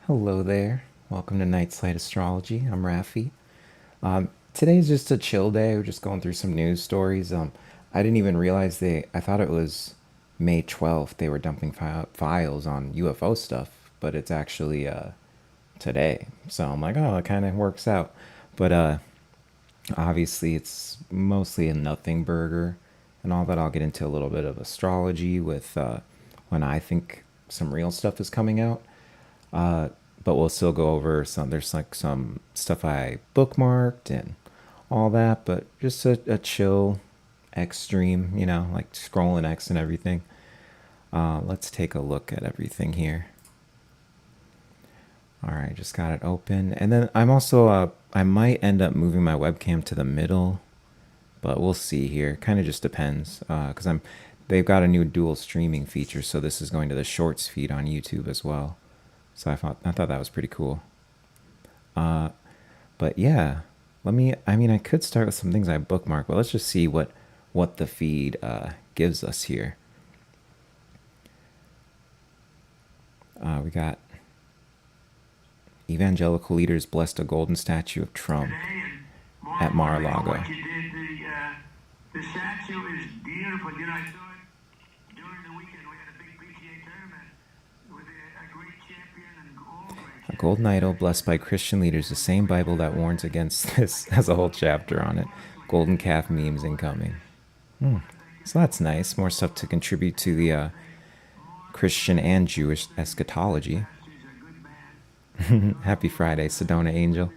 Hello there. Welcome to Nightslight Astrology. I'm Rafi. Today's just a chill day. We're just going through some news stories. I didn't even realize I thought it was May 12th. They were dumping files on UFO stuff, but it's actually today. So I'm like, oh, it kind of works out. But obviously, it's mostly a nothing burger and all that. I'll get into a little bit of astrology with when I think some real stuff is coming out. But we'll still go over there's like some stuff I bookmarked and all that, but just a chill X stream, like scrolling X and everything. Let's take a look at everything here. All right, just got it open. And then I'm also, I might end up moving my webcam to the middle, but we'll see here. Kind of just depends, because they've got a new dual streaming feature, so this is going to the shorts feed on YouTube as well. So I thought that was pretty cool. But yeah, I could start with some things I bookmarked, but let's just see what the feed gives us here. We got evangelical leaders blessed a golden statue of Trump at Mar-a-Lago. The statue is beautiful. I saw it during the weekend. We had a big PGA tournament with a great champion and all great. A golden idol blessed by Christian leaders, the same Bible that warns against this has a whole chapter on it. Golden calf memes incoming. So that's nice. More stuff to contribute to the Christian and Jewish eschatology. Happy Friday, Sedona Angel.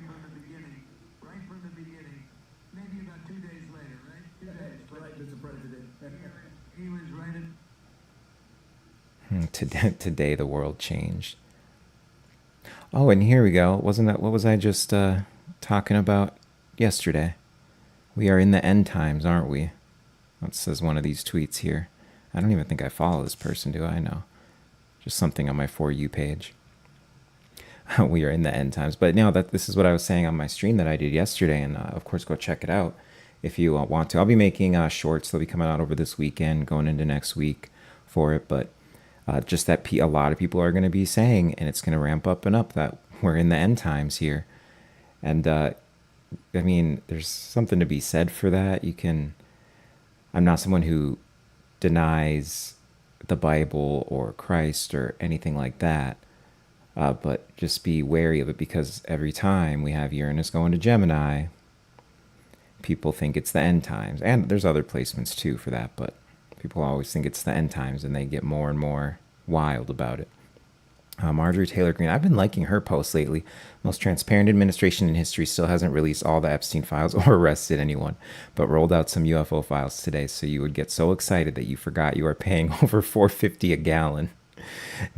Today the world changed. Oh, and here we go. Wasn't that what was I just talking about yesterday? We are in the end times, aren't we? That says one of these tweets here. I don't even think I follow this person, do I? No. Just something on my For You page. We are in the end times. But no, this is what I was saying on my stream that I did yesterday, and of course go check it out if you want to. I'll be making shorts. They'll be coming out over this weekend, going into next week for it, but just that a lot of people are going to be saying, and it's going to ramp up and up, that we're in the end times here. And there's something to be said for that. I'm not someone who denies the Bible or Christ or anything like that, but just be wary of it, because every time we have Uranus going to Gemini, people think it's the end times. And there's other placements too for that, but people always think it's the end times, and they get more and more wild about it. Marjorie Taylor Greene. I've been liking her posts lately. Most transparent administration in history still hasn't released all the Epstein files or arrested anyone, but rolled out some UFO files today, so you would get so excited that you forgot you are paying over 4.50 a gallon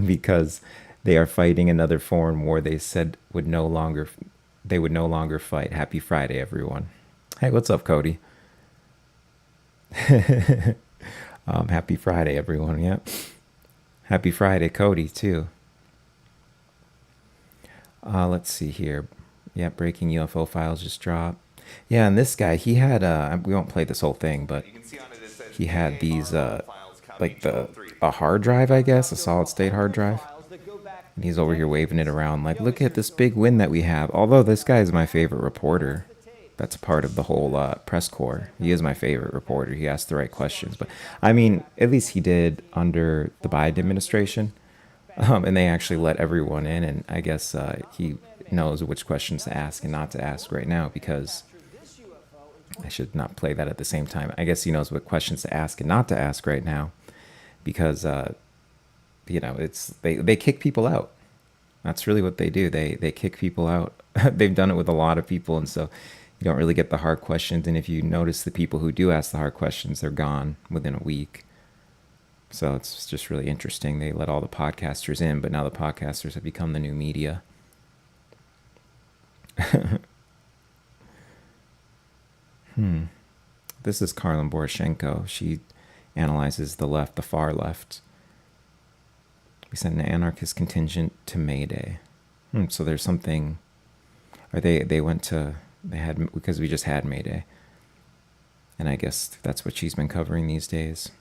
because they are fighting another foreign war they would no longer fight. Happy Friday, everyone. Hey, what's up, Cody? Happy Friday, everyone. Yep. Happy Friday, Cody, too. Let's see here. Yeah, breaking UFO files just dropped. Yeah, and this guy, he had we won't play this whole thing, but he had these like the a hard drive, I guess, a solid state hard drive. And he's over here waving it around like, look at this big win that we have. Although this guy is my favorite reporter. That's a part of the whole press corps. He is my favorite reporter. He asked the right questions. But I mean, at least he did under the Biden administration. And they actually let everyone in. And I guess he knows which questions to ask and not to ask right now, because I should not play that at the same time. I guess he knows what questions to ask and not to ask right now, because it's they kick people out. That's really what they do. They kick people out. They've done it with a lot of people, and so you don't really get the hard questions. And if you notice, the people who do ask the hard questions, they're gone within a week. So it's just really interesting. They let all the podcasters in, but now the podcasters have become the new media. This is Karlin Boroshenko. She analyzes the left, the far left. We sent an anarchist contingent to Mayday. So there's something. Or they went to, they had, because we just had Mayday. And I guess that's what she's been covering these days.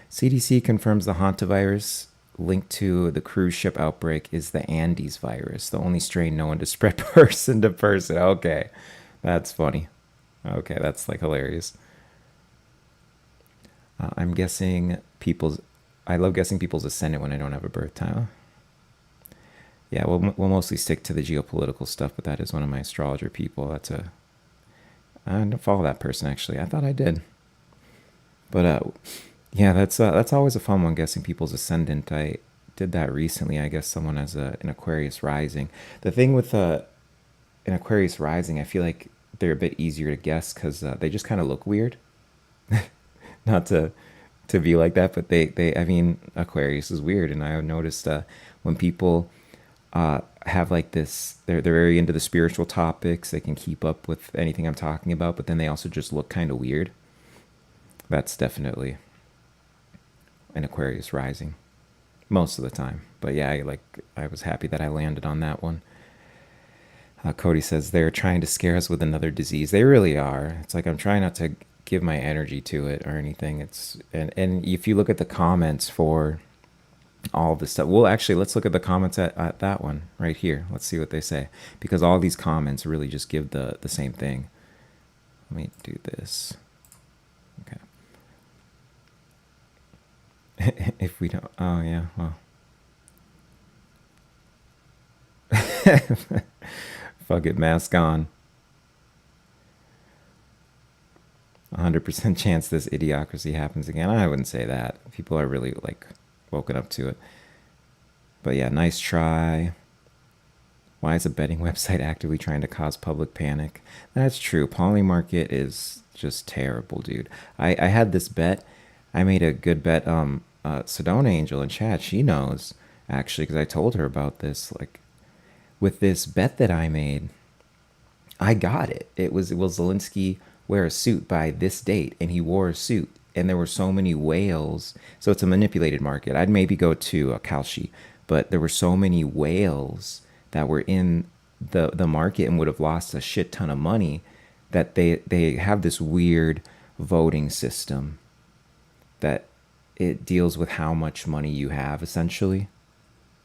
CDC confirms the hantavirus linked to the cruise ship outbreak is the Andes virus, the only strain known to spread person to person. Okay, that's funny. Okay, that's like hilarious. I'm guessing people's. I love guessing people's ascendant when I don't have a birth time. Yeah, we'll mostly stick to the geopolitical stuff, but that is one of my astrologer people. I don't follow that person, actually. I thought I did. But yeah, that's always a fun one, guessing people's ascendant. I did that recently. I guess someone has an Aquarius rising. The thing with an Aquarius rising, I feel like they're a bit easier to guess because they just kind of look weird. Not to be like that, but I mean, Aquarius is weird, and I noticed when people have like this, they're very into the spiritual topics. They can keep up with anything I'm talking about, but then they also just look kind of weird. That's definitely an Aquarius rising most of the time. But yeah, I was happy that I landed on that one. Cody says they're trying to scare us with another disease. They really are. It's like I'm trying not to give my energy to it or anything. And if you look at the comments for all this stuff, well, actually, let's look at the comments at that one right here. Let's see what they say, because all these comments really just give the same thing. Let me do this. Okay. If we don't, oh yeah, well. Fuck it, mask on. 100% chance this idiocracy happens again. I wouldn't say that. People are really like woken up to it. But yeah, nice try. Why is a betting website actively trying to cause public panic? That's true. Polymarket is just terrible, dude. I had this bet. I made a good bet. Sedona Angel in chat, she knows actually, because I told her about this. Like, with this bet that I made, I got it. It was Zelensky wear a suit by this date, and he wore a suit, and there were so many whales. So it's a manipulated market. I'd maybe go to a Kalshi, but there were so many whales that were in the market and would have lost a shit ton of money, that they have this weird voting system that it deals with how much money you have, essentially.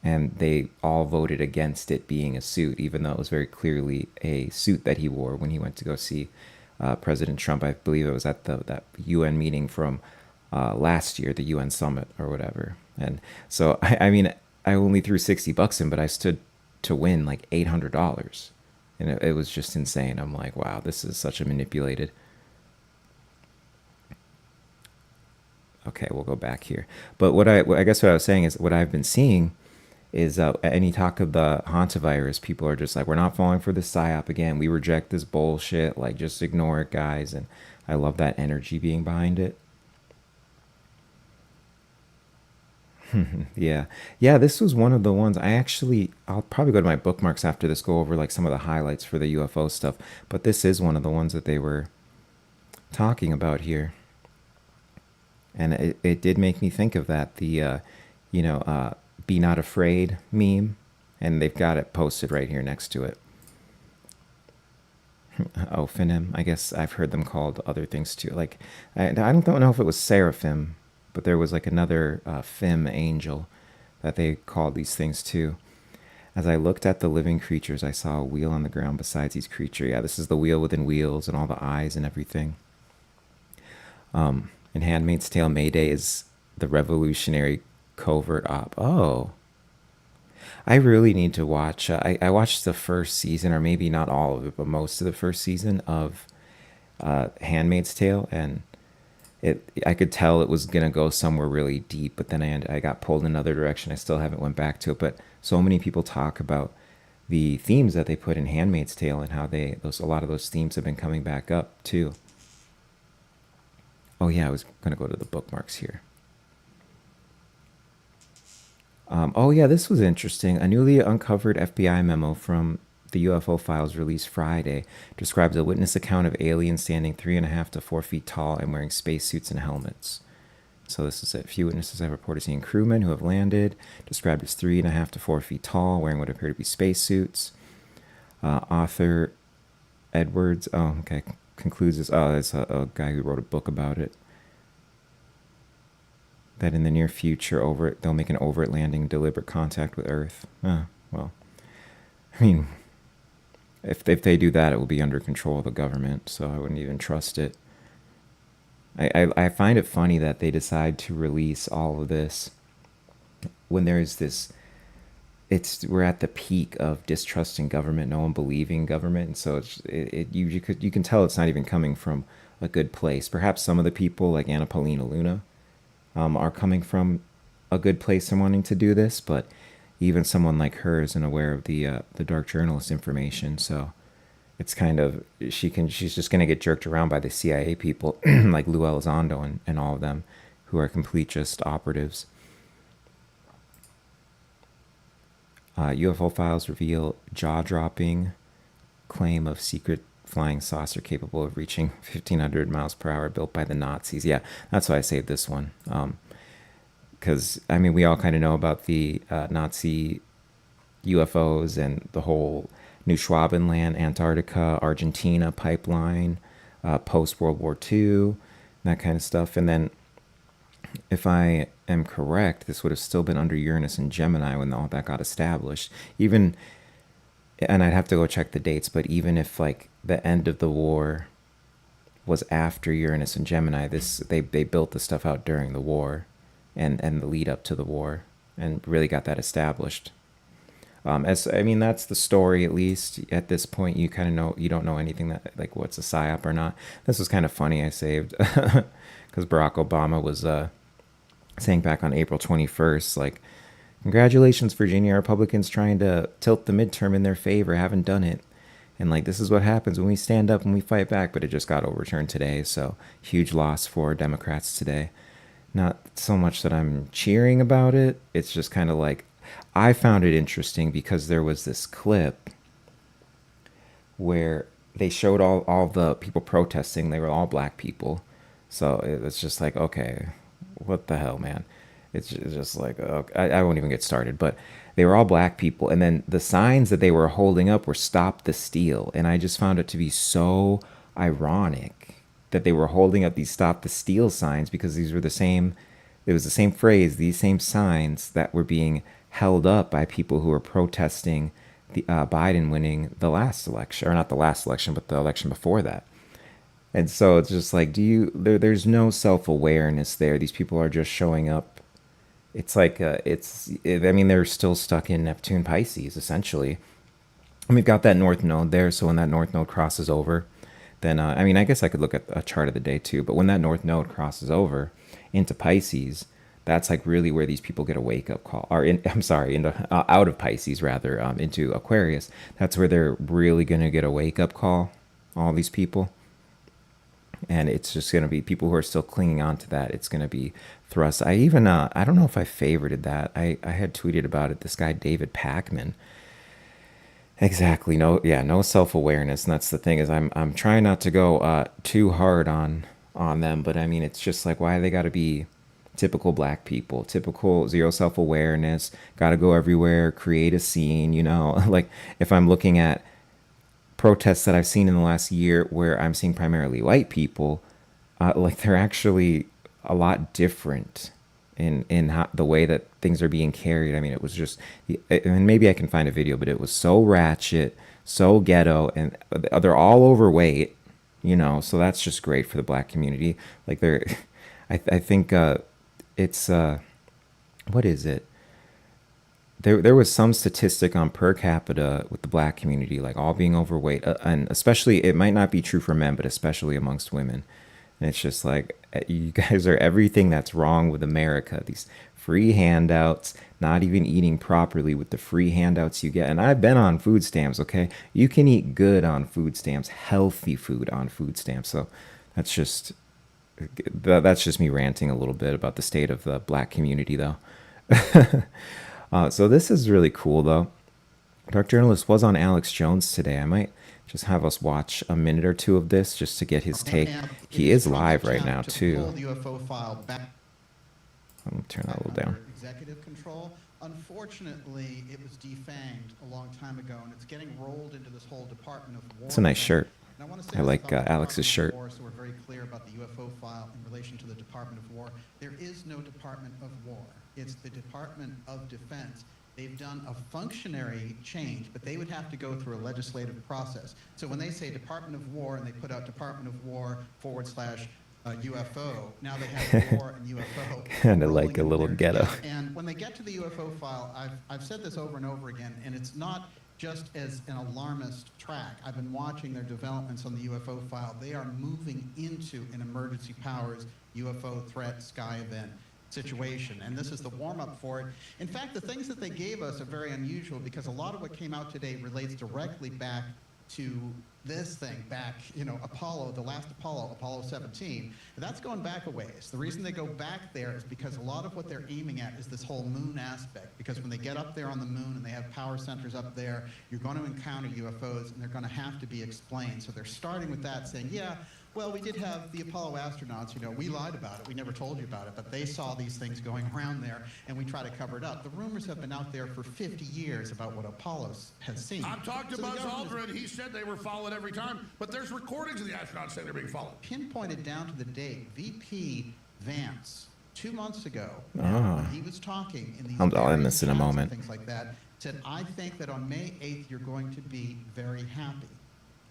And they all voted against it being a suit, even though it was very clearly a suit that he wore when he went to go see President Trump. I believe it was at that UN meeting from last year, the UN summit or whatever. And so, I mean, I only threw $60 in, but I stood to win like $800. And it was just insane. I'm like, wow, this is such a manipulated. Okay, we'll go back here. But I guess what I was saying is what I've been seeing is any talk of the hantavirus, people are just like, we're not falling for this psyop again. We reject this bullshit. Like, just ignore it, guys. And I love that energy being behind it. Yeah. Yeah, this was one of the ones I'll probably go to my bookmarks after this, go over like some of the highlights for the UFO stuff. But this is one of the ones that they were talking about here. And it did make me think of that, you know, be not afraid meme. And they've got it posted right here next to it. Oh, Finim. I guess I've heard them called other things too. Like, I don't know if it was Seraphim, but there was like another Fim angel that they called these things too. As I looked at the living creatures, I saw a wheel on the ground besides each creature. Yeah, this is the wheel within wheels and all the eyes and everything. In Handmaid's Tale, Mayday is the revolutionary covert op. Oh, I really need to watch. I watched the first season, or maybe not all of it, but most of the first season of Handmaid's Tale, and I could tell it was gonna go somewhere really deep, but then I got pulled in another direction. I still haven't went back to it, but so many people talk about the themes that they put in Handmaid's Tale and how a lot of those themes have been coming back up too. Oh yeah, I was gonna go to the bookmarks here. Oh yeah, this was interesting. A newly uncovered FBI memo from the UFO files released Friday describes a witness account of aliens standing 3.5 to 4 feet tall and wearing spacesuits and helmets. So this is it. Few witnesses have reported seeing crewmen who have landed, described as 3.5 to 4 feet tall, wearing what appear to be spacesuits. Author Edwards, oh okay, concludes this. Oh, it's a guy who wrote a book about it. That in the near future, they'll make an overt landing, deliberate contact with Earth. Well, I mean, if they do that, it will be under control of the government, so I wouldn't even trust it. I find it funny that they decide to release all of this when there's this. We're at the peak of distrusting government, no one believing government, and so you can tell it's not even coming from a good place. Perhaps some of the people like Anna Paulina Luna are coming from a good place and wanting to do this, but even someone like her isn't aware of the dark journalist information. So it's kind of she's just gonna get jerked around by the CIA people like Lou Elizondo and all of them, who are complete just operatives. UFO files reveal jaw-dropping claim of secret flying saucer capable of reaching 1,500 miles per hour, built by the Nazis. Yeah, that's why I saved this one. Because, I mean, we all kind of know about the Nazi UFOs and the whole New Schwabenland, Antarctica, Argentina pipeline, post-World War II, that kind of stuff. And then, if I am correct, this would have still been under Uranus and Gemini when all that got established. Even, and I'd have to go check the dates, but even if like the end of the war was after Uranus and Gemini, they built the stuff out during the war and the lead up to the war and really got that established. As I mean, that's the story, at least at this point. You kind of know, you don't know anything that like what's a psyop or not. This was kind of funny. I saved because Barack Obama was saying back on April 21st, like, congratulations, Virginia Republicans trying to tilt the midterm in their favor, haven't done it. And like, this is what happens when we stand up and we fight back, but it just got overturned today. So huge loss for Democrats today. Not so much that I'm cheering about it. It's just kind of like, I found it interesting because there was this clip where they showed all the people protesting. They were all black people. So it was just like, okay, what the hell, man? It's just like, I won't even get started, but they were all black people. And then the signs that they were holding up were "Stop the Steal." And I just found it to be so ironic that they were holding up these "Stop the Steal" signs, because these were it was the same phrase, these same signs that were being held up by people who were protesting the Biden winning the last election, or not the last election, but the election before that. And so it's just like, there's no self-awareness there. These people are just showing up. It's like, I mean, they're still stuck in Neptune Pisces, essentially. And we've got that North Node there. So when that North Node crosses over, then, I mean, I guess I could look at a chart of the day too. But when that North Node crosses over into Pisces, That's like really where these people get a wake up call. Or I'm sorry, out of Pisces rather, into Aquarius. That's where they're really gonna get a wake up call. All these people, and it's just gonna be people who are still clinging on to that. It's gonna be thrust. I even I don't know if I favorited that. I had tweeted about it. This guy David Packman. Exactly. No. Yeah. No self awareness. And that's the thing is I'm trying not to go too hard on them. But I mean, it's just like why they got to be typical black people, typical zero self awareness. Got to go everywhere, create a scene. Like if I'm looking at protests that I've seen in the last year, where I'm seeing primarily white people, like they're actually a lot different in how, the way that things are being carried. I mean, it was just, and maybe I can find a video, but it was so ratchet, so ghetto, and they're all overweight, So that's just great for the black community. Like they're, I think it's what is it? There was some statistic on per capita with the black community, like all being overweight, and especially it might not be true for men, but especially amongst women. And it's just like you guys are everything that's wrong with America. These free handouts, not even eating properly with the free handouts you get. And I've been on food stamps, okay? You can eat good on food stamps, healthy food on food stamps. So that's just me ranting a little bit about the state of the black community, though. So this is really cool, though. Dark Journalist was on Alex Jones today. I might just have us watch a minute or two of this just to get his take. He is live right now, too. I'm going to turn that a little down. Executive control. Unfortunately, it was defanged a long time ago, and it's getting rolled into this whole Department of War. It's a nice shirt. I like Alex's Alex's shirt. War, so we're very clear about the UFO file in relation to the Department of War. There is no Department of War. It's the Department of Defense. They've done a functionary change, but they would have to go through a legislative process. So when they say Department of War and they put out Department of War / UFO, now they have war and UFO. Kind of like a little ghetto. And when they get to the UFO file, I've said this over and over again, and it's not just as an alarmist track. I've been watching their developments on the UFO file. They are moving into an emergency powers UFO threat sky event situation, and this is the warm-up for it. In fact, the things that they gave us are very unusual because a lot of what came out today relates directly back to this thing back, Apollo, the last Apollo, Apollo 17. That's going back a ways. The reason they go back there is because a lot of what they're aiming at is this whole moon aspect, because when they get up there on the moon and they have power centers up there, you're going to encounter UFOs and they're going to have to be explained. So they're starting with that, saying, yeah, well, we did have the Apollo astronauts, we lied about it, we never told you about it, but they saw these things going around there, and we try to cover it up. The rumors have been out there for 50 years about what Apollo has seen. I've talked to Buzz Aldrin, he said they were followed every time, but there's recordings of the astronauts saying they're being followed. Pinpointed down to the date, VP Vance, 2 months ago, Ah. he was talking in these I'll end this in a chats and moment. things like that, said, I think that on May 8th, you're going to be very happy.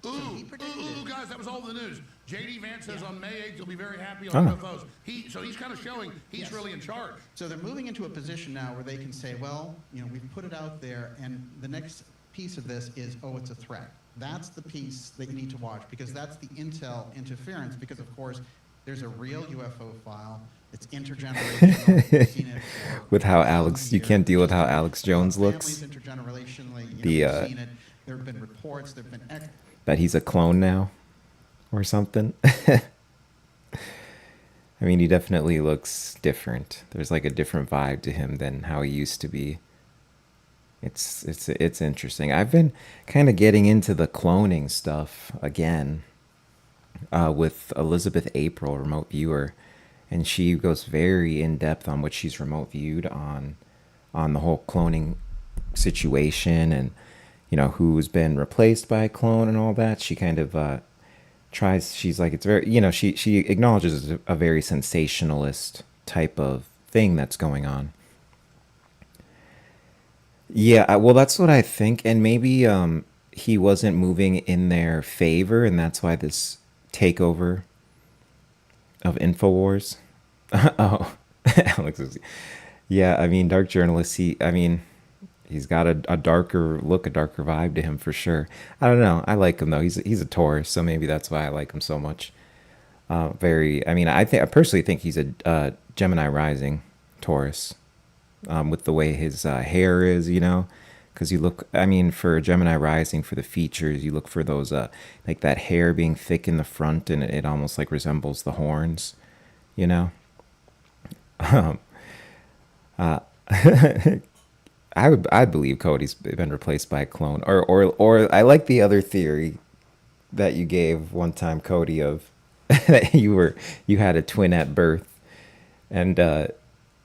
So he predicted it. Guys, that was all the news. J.D. Vance says on May 8th, you'll be very happy Oh. on UFOs. So he's kind of showing he's Yes. really in charge. So they're moving into a position now where they can say, well, we've put it out there, and the next piece of this is, oh, it's a threat. That's the piece that you need to watch, because that's the intel interference, because, of course, there's a real UFO file. It's intergenerational. We've seen it for With how Alex, you can't deal with how Alex Jones looks. Families intergenerationally, The, we've seen it. There have been reports, there have been... That he's a clone now or something. I mean, he definitely looks different. There's like a different vibe to him than how he used to be. It's interesting. I've been kind of getting into the cloning stuff again with Elizabeth April, remote viewer, and she goes very in depth on what she's remote viewed on the whole cloning situation, and who's been replaced by a clone and all that. She kind of tries, she's like, it's very, she acknowledges a very sensationalist type of thing that's going on. Yeah, well, that's what I think. And maybe he wasn't moving in their favor, and that's why this takeover of InfoWars. Oh, Alex is, yeah, I mean, Dark Journalist, he's got a darker look, a darker vibe to him for sure. I don't know. I like him though. He's a Taurus, so maybe that's why I like him so much. I personally think he's a Gemini rising Taurus, with the way his hair is, you know, because you look, I mean, for Gemini rising, for the features, you look for those, like that hair being thick in the front and it almost like resembles the horns, you know. I believe Cody's been replaced by a clone, or I like the other theory that you gave one time, Cody, of that you had a twin at birth, and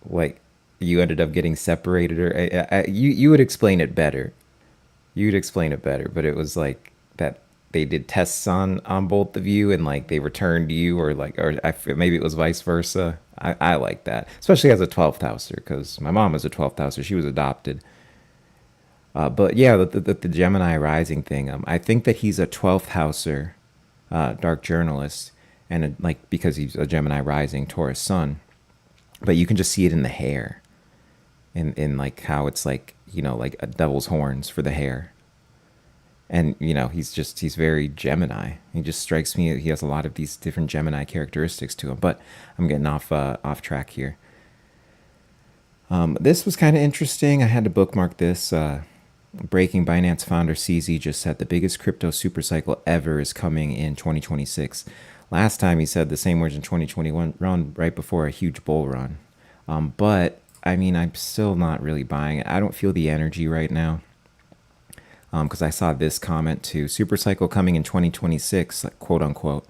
like you ended up getting separated, or you would explain it better. You'd explain it better, but it was like that they did tests on both of you, and like they returned you, or like, or maybe it was vice versa. I like that, especially as a 12th houser, because my mom was a 12th houser. She was adopted. But yeah, the Gemini rising thing. I think that he's a 12th houser, dark journalist, and like because he's a Gemini rising Taurus sun. But you can just see it in the hair, in like how it's like, you know, like a devil's horns for the hair. And you know, he's very Gemini. He just strikes me. He has a lot of these different Gemini characteristics to him. But I'm getting off track here. This was kind of interesting. I had to bookmark this. Breaking Binance founder CZ just said the biggest crypto supercycle ever is coming in 2026. Last time he said the same words in 2021, right before a huge bull run. But I mean, I'm still not really buying it. I don't feel the energy right now. Because I saw this comment too. Supercycle coming in 2026, like, quote unquote,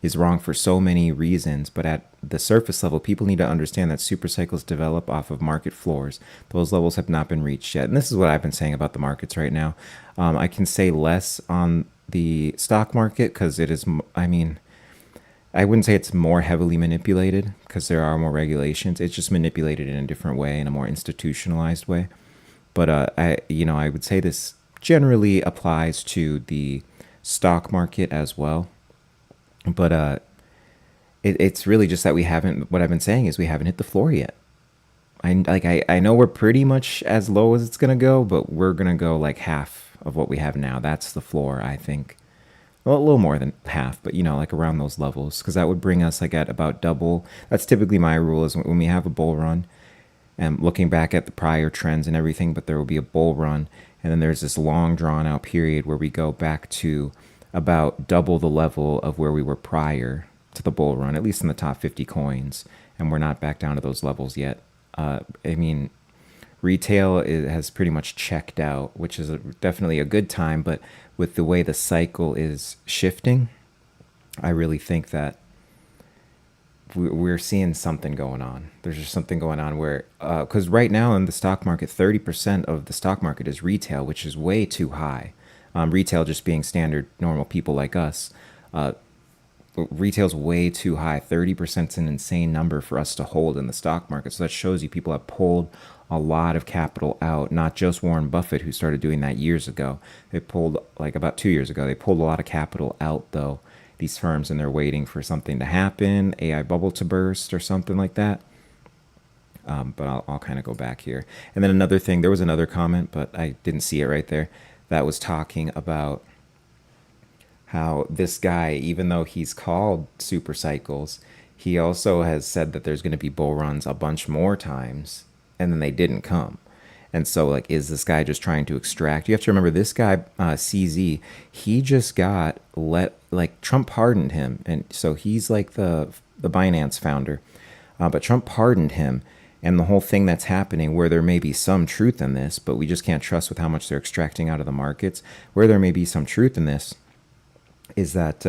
is wrong for so many reasons, but at the surface level, people need to understand that supercycles develop off of market floors. Those levels have not been reached yet. And this is what I've been saying about the markets right now. I can say less on the stock market because it is, I mean, I wouldn't say it's more heavily manipulated because there are more regulations. It's just manipulated in a different way, in a more institutionalized way. But I would say this generally applies to the stock market as well. But it's really just that we haven't. What I've been saying is we haven't hit the floor yet. I know we're pretty much as low as it's gonna go, but we're gonna go like half of what we have now. That's the floor, I think. Well, a little more than half, but you know, like around those levels, because that would bring us like at about double. That's typically my rule, is when we have a bull run, and looking back at the prior trends and everything, but there will be a bull run, and then there's this long drawn out period where we go back to about double the level of where we were prior to the bull run, at least in the top 50 coins, and we're not back down to those levels yet. I mean, retail has pretty much checked out, which is definitely a good time, but with the way the cycle is shifting, I really think that we're seeing something going on. There's just something going on where, because right now in the stock market, 30% of the stock market is retail, which is way too high. Retail just being standard, normal people like us. Retail's way too high. 30% is an insane number for us to hold in the stock market. So that shows you people have pulled a lot of capital out, not just Warren Buffett, who started doing that years ago. They pulled, like about 2 years ago, they pulled a lot of capital out, though, these firms, and they're waiting for something to happen, AI bubble to burst or something like that. But I'll kind of go back here. And then another thing, there was another comment, but I didn't see it right there, that was talking about how this guy, even though he's called super cycles, he also has said that there's going to be bull runs a bunch more times, and then they didn't come. And so, like, is this guy just trying to extract? You have to remember, this guy, CZ, he just got Trump pardoned him. And so he's like the Binance founder. But Trump pardoned him. And the whole thing that's happening, where there may be some truth in this, but we just can't trust with how much they're extracting out of the markets, where there may be some truth in this, is that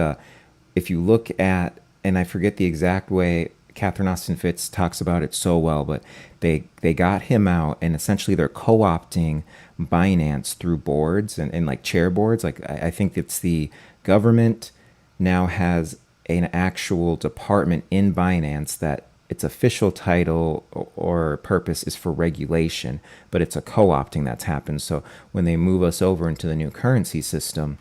if you look at, and I forget the exact way, Catherine Austin Fitts talks about it so well, but they got him out, and essentially they're co-opting Binance through boards and like chair boards. Like I think it's the government now has an actual department in Binance that its official title or purpose is for regulation, but it's a co-opting that's happened. So when they move us over into the new currency system,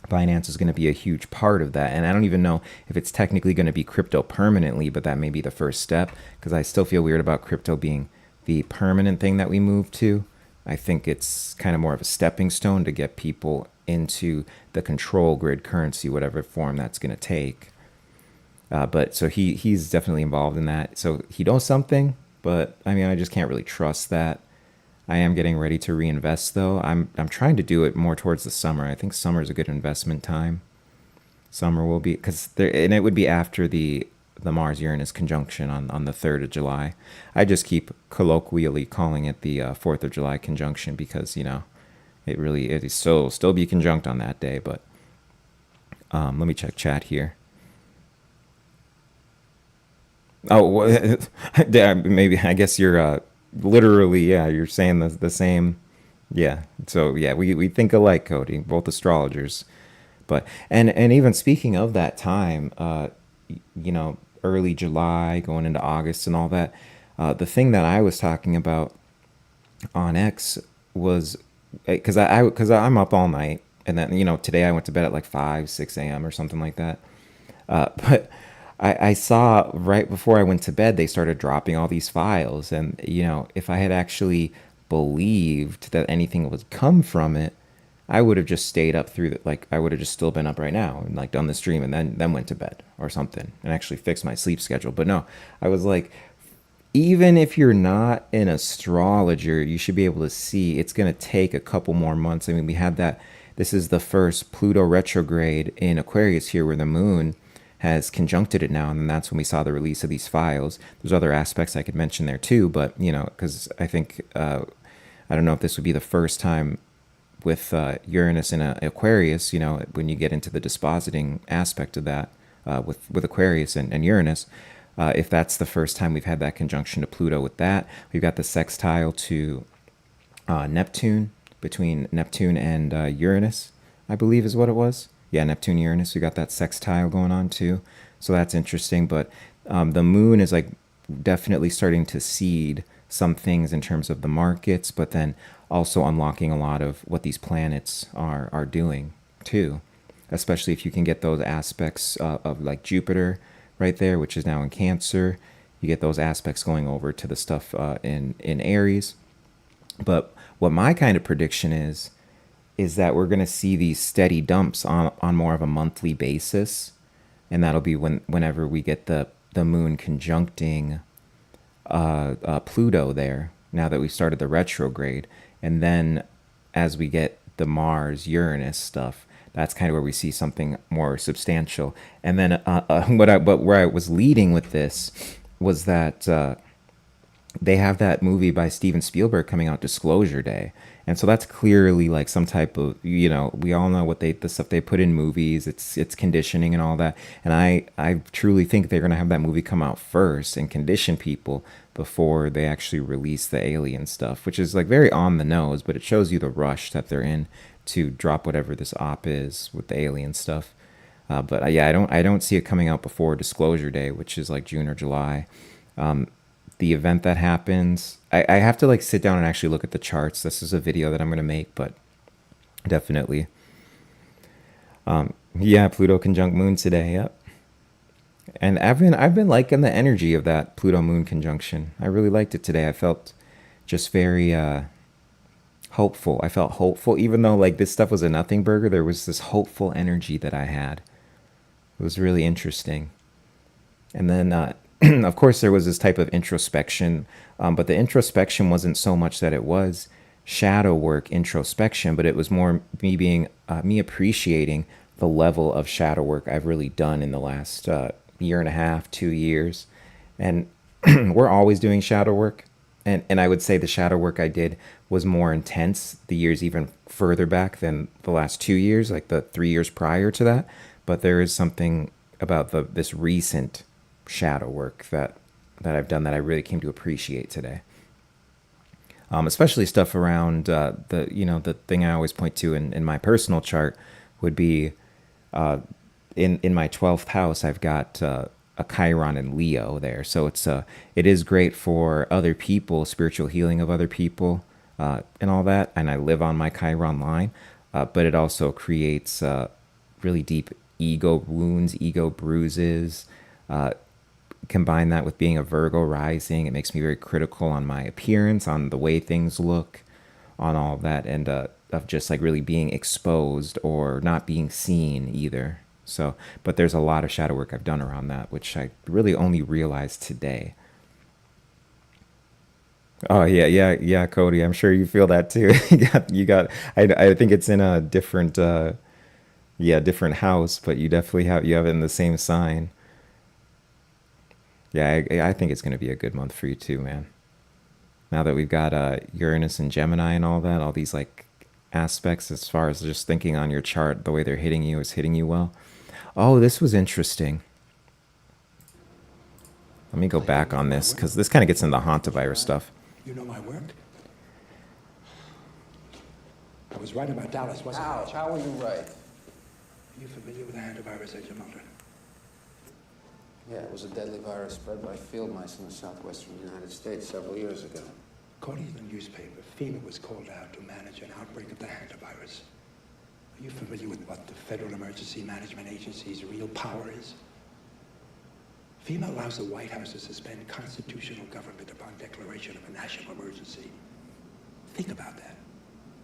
Binance is going to be a huge part of that. And I don't even know if it's technically going to be crypto permanently, but that may be the first step, because I still feel weird about crypto being the permanent thing that we move to. I think it's kind of more of a stepping stone to get people into the control grid currency, whatever form that's going to take. But so he's definitely involved in that. So he knows something. but I mean, I just can't really trust that. I am getting ready to reinvest though. I'm trying to do it more towards the summer. I think summer is a good investment time. Summer will be because there, and it would be after the Mars Uranus conjunction on the 3rd of July. I just keep colloquially calling it the 4th of July conjunction because it is still be conjunct on that day. But let me check chat here. Oh, yeah, maybe I guess you're literally, yeah, you're saying the same. Yeah. So yeah, we think alike, Cody, both astrologers. But and even speaking of that time, early July going into August and all that, the thing that I was talking about on X was because I'm up all night, and then today I went to bed at like 5 6 a.m. or something like that. But I saw right before I went to bed they started dropping all these files, and if I had actually believed that anything would come from it, I would have just stayed up through the, like I would have just still been up right now and like done the stream and then went to bed or something and actually fixed my sleep schedule. But no, I was like, even if you're not an astrologer, you should be able to see it's going to take a couple more months. I mean, we had that. This is the first Pluto retrograde in Aquarius here where the moon has conjuncted it now. And then that's when we saw the release of these files. There's other aspects I could mention there too, but, because I think, I don't know if this would be the first time with Uranus in Aquarius, when you get into the dispositing aspect of that with Aquarius and Uranus, if that's the first time we've had that conjunction to Pluto with that, we've got the sextile to Neptune, between Neptune and Uranus, I believe is what it was. Yeah, Neptune, Uranus, we got that sextile going on too. So that's interesting. But the moon is like definitely starting to seed some things in terms of the markets, but then also unlocking a lot of what these planets are doing too, especially if you can get those aspects of like Jupiter right there, which is now in Cancer. You get those aspects going over to the stuff in Aries. But what my kind of prediction is that we're going to see these steady dumps on more of a monthly basis, and that'll be whenever we get the moon conjuncting Pluto there, now that we've started the retrograde. And then as we get the Mars Uranus stuff, that's kind of where we see something more substantial. And then where I was leading with this was that they have that movie by Steven Spielberg coming out, Disclosure Day. And so that's clearly like some type of, we all know what the stuff they put in movies, it's conditioning and all that. And I truly think they're going to have that movie come out first and condition people before they actually release the alien stuff, which is like very on the nose, but it shows you the rush that they're in to drop whatever this op is with the alien stuff. But yeah, I don't see it coming out before Disclosure Day, which is like June or July. The event that happens, I have to like sit down and actually look at the charts. This is a video that I'm going to make, but definitely. Yeah, Pluto conjunct moon today. Yep. And I've been liking the energy of that Pluto moon conjunction. I really liked it today. I felt just very hopeful. I felt hopeful, even though like this stuff was a nothing burger. There was this hopeful energy that I had. It was really interesting. And then, of course, there was this type of introspection, but the introspection wasn't so much that it was shadow work introspection, but it was more me appreciating the level of shadow work I've really done in the last year and a half, 2 years. And we're always doing shadow work. And I would say the shadow work I did was more intense the years even further back than the last 2 years, like the 3 years prior to that. But there is something about this recent shadow work that I've done that I really came to appreciate today. Especially stuff around the thing I always point to in my personal chart would be in my 12th house, I've got a Chiron and Leo there. So it is great for other people, spiritual healing of other people, and all that. And I live on my Chiron line, but it also creates really deep ego wounds, ego bruises. Combine that with being a Virgo rising, it makes me very critical on my appearance, on the way things look, on all of that, and of just like really being exposed or not being seen either. So, but there's a lot of shadow work I've done around that, which I really only realized today. Oh yeah, yeah, yeah, Cody. I'm sure you feel that too. You got. I think it's in a different, yeah, different house, but you have it in the same sign. Yeah, I think it's gonna be a good month for you too, man. Now that we've got Uranus and Gemini and all these like aspects as far as just thinking on your chart, the way they're hitting you is hitting you well. Oh, this was interesting. Let me go back on this because this kind of gets into the hantavirus stuff. You know my work? I was right about Dallas, wasn't I? How were you right? Are you familiar with the hantavirus, Agent Mulder? Yeah, it was a deadly virus spread by field mice in the southwestern United States several years ago. According to the newspaper, FEMA was called out to manage an outbreak of the hantavirus. Are you familiar with what the Federal Emergency Management Agency's real power is? FEMA allows the White House to suspend constitutional government upon declaration of a national emergency. Think about that.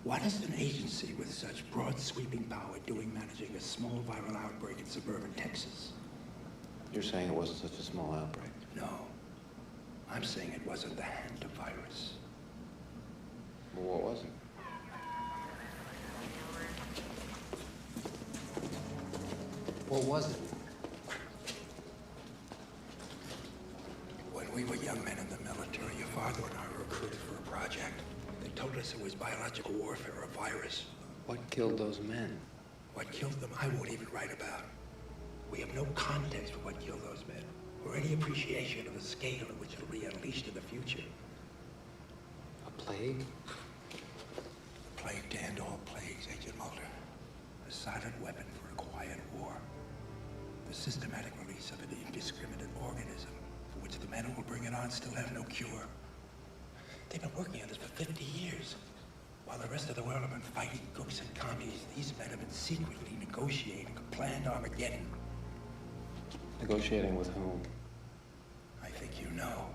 What is an agency with such broad sweeping power doing managing a small viral outbreak in suburban Texas? You're saying it wasn't such a small outbreak? No. I'm saying it wasn't the hantavirus. Well, what was it? What was it? When we were young men in the military, your father and I were recruited for a project. They told us it was biological warfare, a virus. What killed those men? What killed them, I won't even write about. We have no context for what killed those men, or any appreciation of the scale at which it'll be unleashed in the future. A plague? The plague to end all plagues, Agent Mulder. A silent weapon for a quiet war. The systematic release of an indiscriminate organism for which the men who will bring it on still have no cure. They've been working on this for 50 years. While the rest of the world have been fighting gooks and commies, these men have been secretly negotiating a planned Armageddon. Negotiating with whom? I think you know.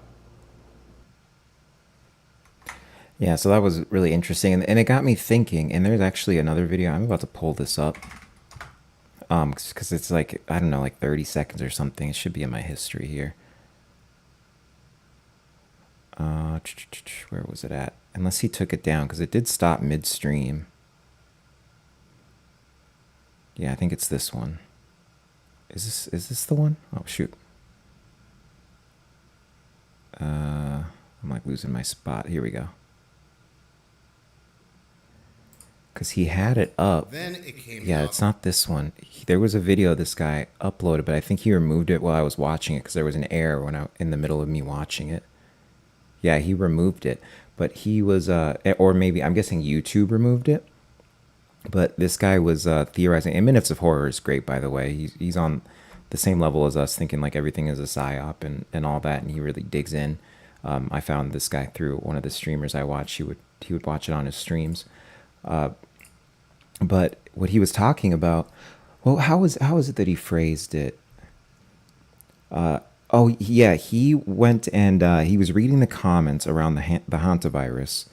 Yeah, so that was really interesting, and it got me thinking. And there's actually another video. I'm about to pull this up, because it's like, I don't know, like 30 seconds or something. It should be in my history here. Where was it at? Unless he took it down, because it did stop midstream. Yeah, I think it's this one. Is this the one? Oh shoot. I'm like losing my spot. Here we go. Because he had it up. Then it came Yeah, out. it's not this one. There was a video this guy uploaded, but I think he removed it while I was watching it because there was an error when in the middle of me watching it. Yeah, he removed it, but he was, or maybe, I'm guessing YouTube removed it. But this guy was theorizing, and Minutes of Horror is great, by the way. He's on the same level as us, thinking like everything is a psyop and all that, and he really digs in. I found this guy through one of the streamers I watch. He would watch it on his streams. But what he was talking about, well, how is it that he phrased it? Oh yeah, he went and he was reading the comments around the hantavirus,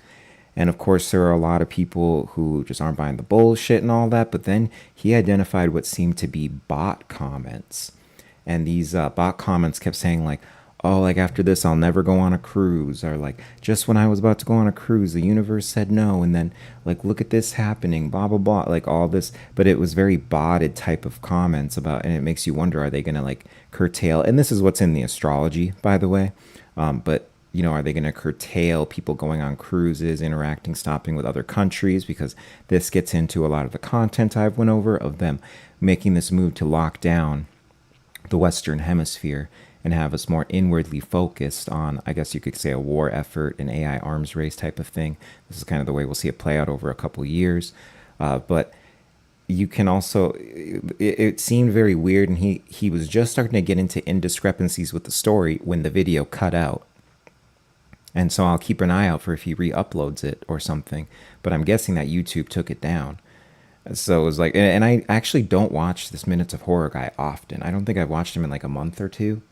and of course there are a lot of people who just aren't buying the bullshit and all that. But then he identified what seemed to be bot comments, and these bot comments kept saying like, oh, like after this I'll never go on a cruise, or like just when I was about to go on a cruise the universe said no, and then like look at this happening, blah blah blah, like all this. But it was very botted type of comments about, and it makes you wonder, are they gonna like curtail, and this is what's in the astrology, by the way, but you know, are they going to curtail people going on cruises, interacting, stopping with other countries? Because this gets into a lot of the content I've went over of them making this move to lock down the Western Hemisphere and have us more inwardly focused on, I guess you could say, a war effort, an AI arms race type of thing. This is kind of the way we'll see it play out over a couple years. But you can also, it seemed very weird, and he was just starting to get into indiscrepancies with the story when the video cut out. And so I'll keep an eye out for if he re-uploads it or something. But I'm guessing that YouTube took it down. So it was like, and I actually don't watch this Minutes of Horror guy often. I don't think I've watched him in like a month or two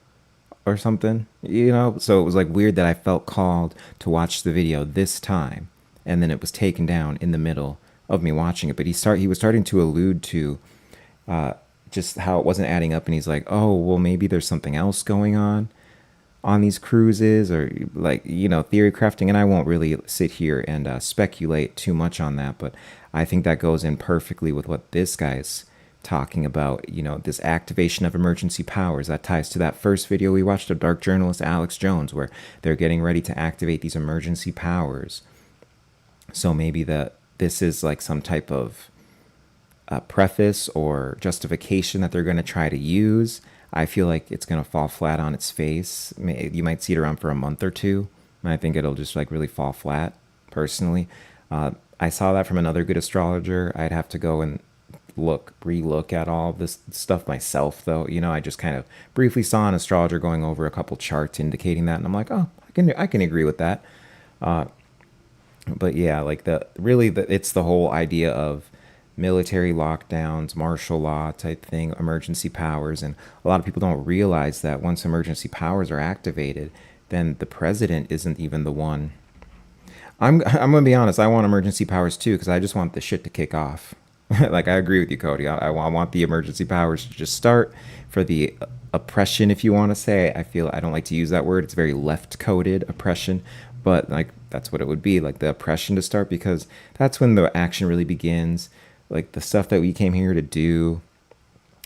or something, you know? So it was like weird that I felt called to watch the video this time. And then it was taken down in the middle of me watching it. But he was starting to allude to just how it wasn't adding up. And he's like, oh, well, maybe there's something else going on. on these cruises, or like, you know, theory crafting. And I won't really sit here and speculate too much on that, but I think that goes in perfectly with what this guy's talking about, you know, this activation of emergency powers. That ties to that first video we watched of dark journalist Alex Jones, where they're getting ready to activate these emergency powers. So maybe this is like some type of preface or justification that they're going to try to use. I feel like it's going to fall flat on its face. You might see it around for a month or two, and I think it'll just like really fall flat, personally. I saw that from another good astrologer. I'd have to go and re-look at all this stuff myself, though. You know, I just kind of briefly saw an astrologer going over a couple charts indicating that, and I'm like, oh, I can agree with that. But yeah, like it's the whole idea of military lockdowns, martial law type thing, emergency powers. And a lot of people don't realize that once emergency powers are activated, then the president isn't even the one. I'm gonna be honest, I want emergency powers too, because I just want the shit to kick off. Like, I agree with you, Cody. I want the emergency powers to just start, for the oppression, if you want to say. I don't like to use that word. It's very left-coded, oppression. But like, that's what it would be, like the oppression to start, because that's when the action really begins. Like the stuff that we came here to do,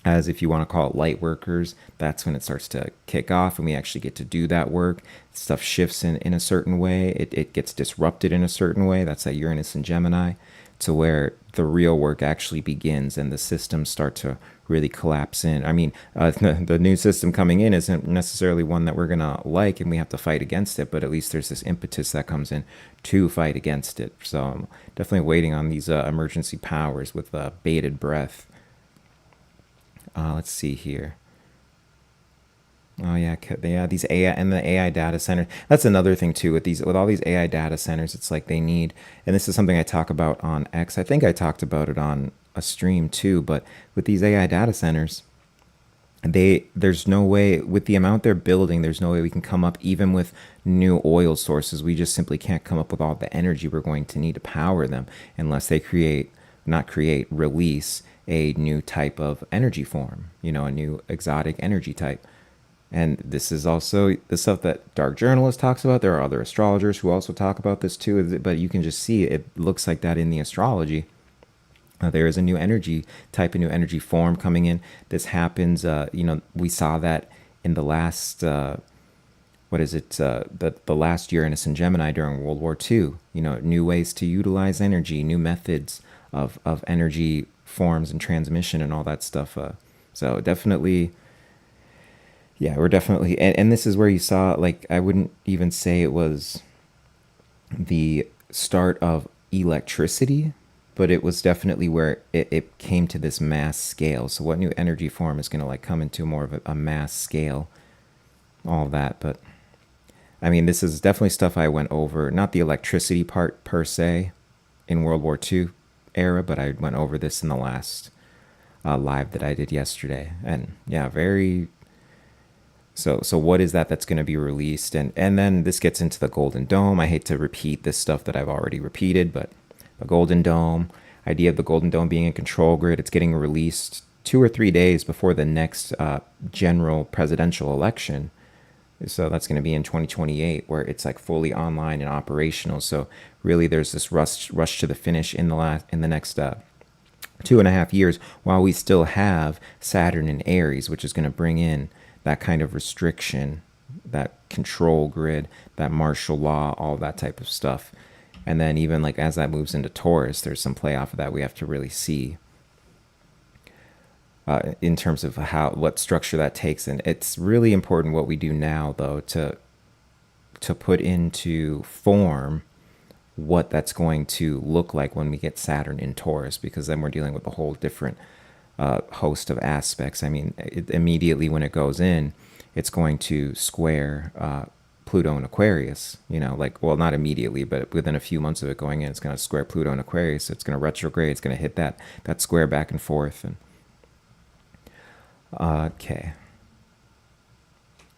as if you want to call it light workers, that's when it starts to kick off and we actually get to do that work. Stuff shifts in a certain way. It gets disrupted in a certain way. That's that Uranus and Gemini, to where the real work actually begins and the systems start to really collapse in. I mean, the new system coming in isn't necessarily one that we're going to like and we have to fight against it, but at least there's this impetus that comes in to fight against it. So I'm definitely waiting on these emergency powers with bated breath. Let's see here. Oh yeah, these AI and the AI data centers. That's another thing too with all these AI data centers. It's like they need, and this is something I talk about on X. I think I talked about it on a stream too. But with these AI data centers, there's no way, with the amount they're building, there's no way we can come up even with new oil sources. We just simply can't come up with all the energy we're going to need to power them unless they release a new type of energy form. You know, a new exotic energy type. And this is also the stuff that Dark Journalist talks about. There are other astrologers who also talk about this too, but you can just see it looks like that in the astrology. There is a new energy type, a new energy form coming in. This happens, you know, we saw that in the last, the last Uranus and Gemini during World War II. You know, new ways to utilize energy, new methods of energy forms and transmission and all that stuff. So definitely... Yeah, we're definitely, and this is where you saw, like, I wouldn't even say it was the start of electricity, but it was definitely where it came to this mass scale. So what new energy form is going to like come into more of a mass scale, all that. But I mean, this is definitely stuff I went over, not the electricity part per se in World War II era, but I went over this in the last live that I did yesterday. And yeah, very... So what is that's going to be released? And then this gets into the Golden Dome. I hate to repeat this stuff that I've already repeated, but the Golden Dome, idea of the Golden Dome being a control grid, it's getting released 2 or 3 days before the next general presidential election. So that's going to be in 2028, where it's like fully online and operational. So really there's this rush to the finish in the next 2.5 years, while we still have Saturn in Aries, which is going to bring in that kind of restriction, that control grid, that martial law, all that type of stuff. And then even like as that moves into Taurus, there's some play off of that we have to really see in terms of what structure that takes. And it's really important what we do now, though, to put into form what that's going to look like when we get Saturn in Taurus, because then we're dealing with a whole different host of aspects. I mean, immediately when it goes in, it's going to square Pluto and Aquarius, you know, like, well, not immediately, but within a few months of it going in, it's going to square Pluto and Aquarius. It's going to retrograde. It's going to hit that square back and forth. And okay.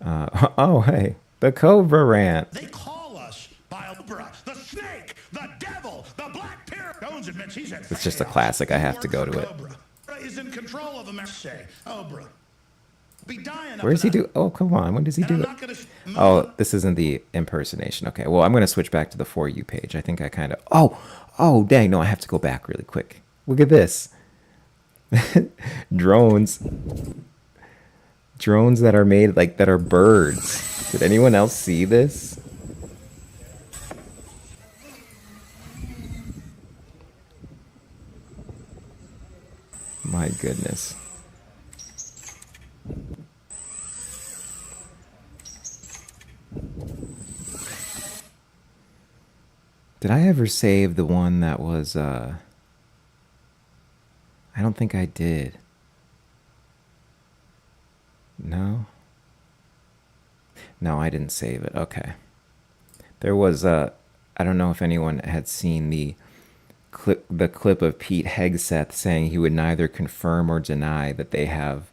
Oh, hey, the Cobra rant. They call us Cobra, the snake, the devil, the black pyramid. Jones admits he's It's just a classic. I have to go to it. Cobra is in control of America. Cobra. be dying. Where does he do? Oh, come on. When does he And do I'm it? not gonna Oh, this isn't the impersonation. Okay, well, I'm going to switch back to the For You page. I think I kind of... Oh, dang. No, I have to go back really quick. Look at this. Drones. Drones that are made, like, that are birds. Did anyone else see this? My goodness. Did I ever save the one that was, I don't think I did. No? No, I didn't save it. Okay. There was, I don't know if anyone had seen the clip of Pete Hegseth saying he would neither confirm or deny that they have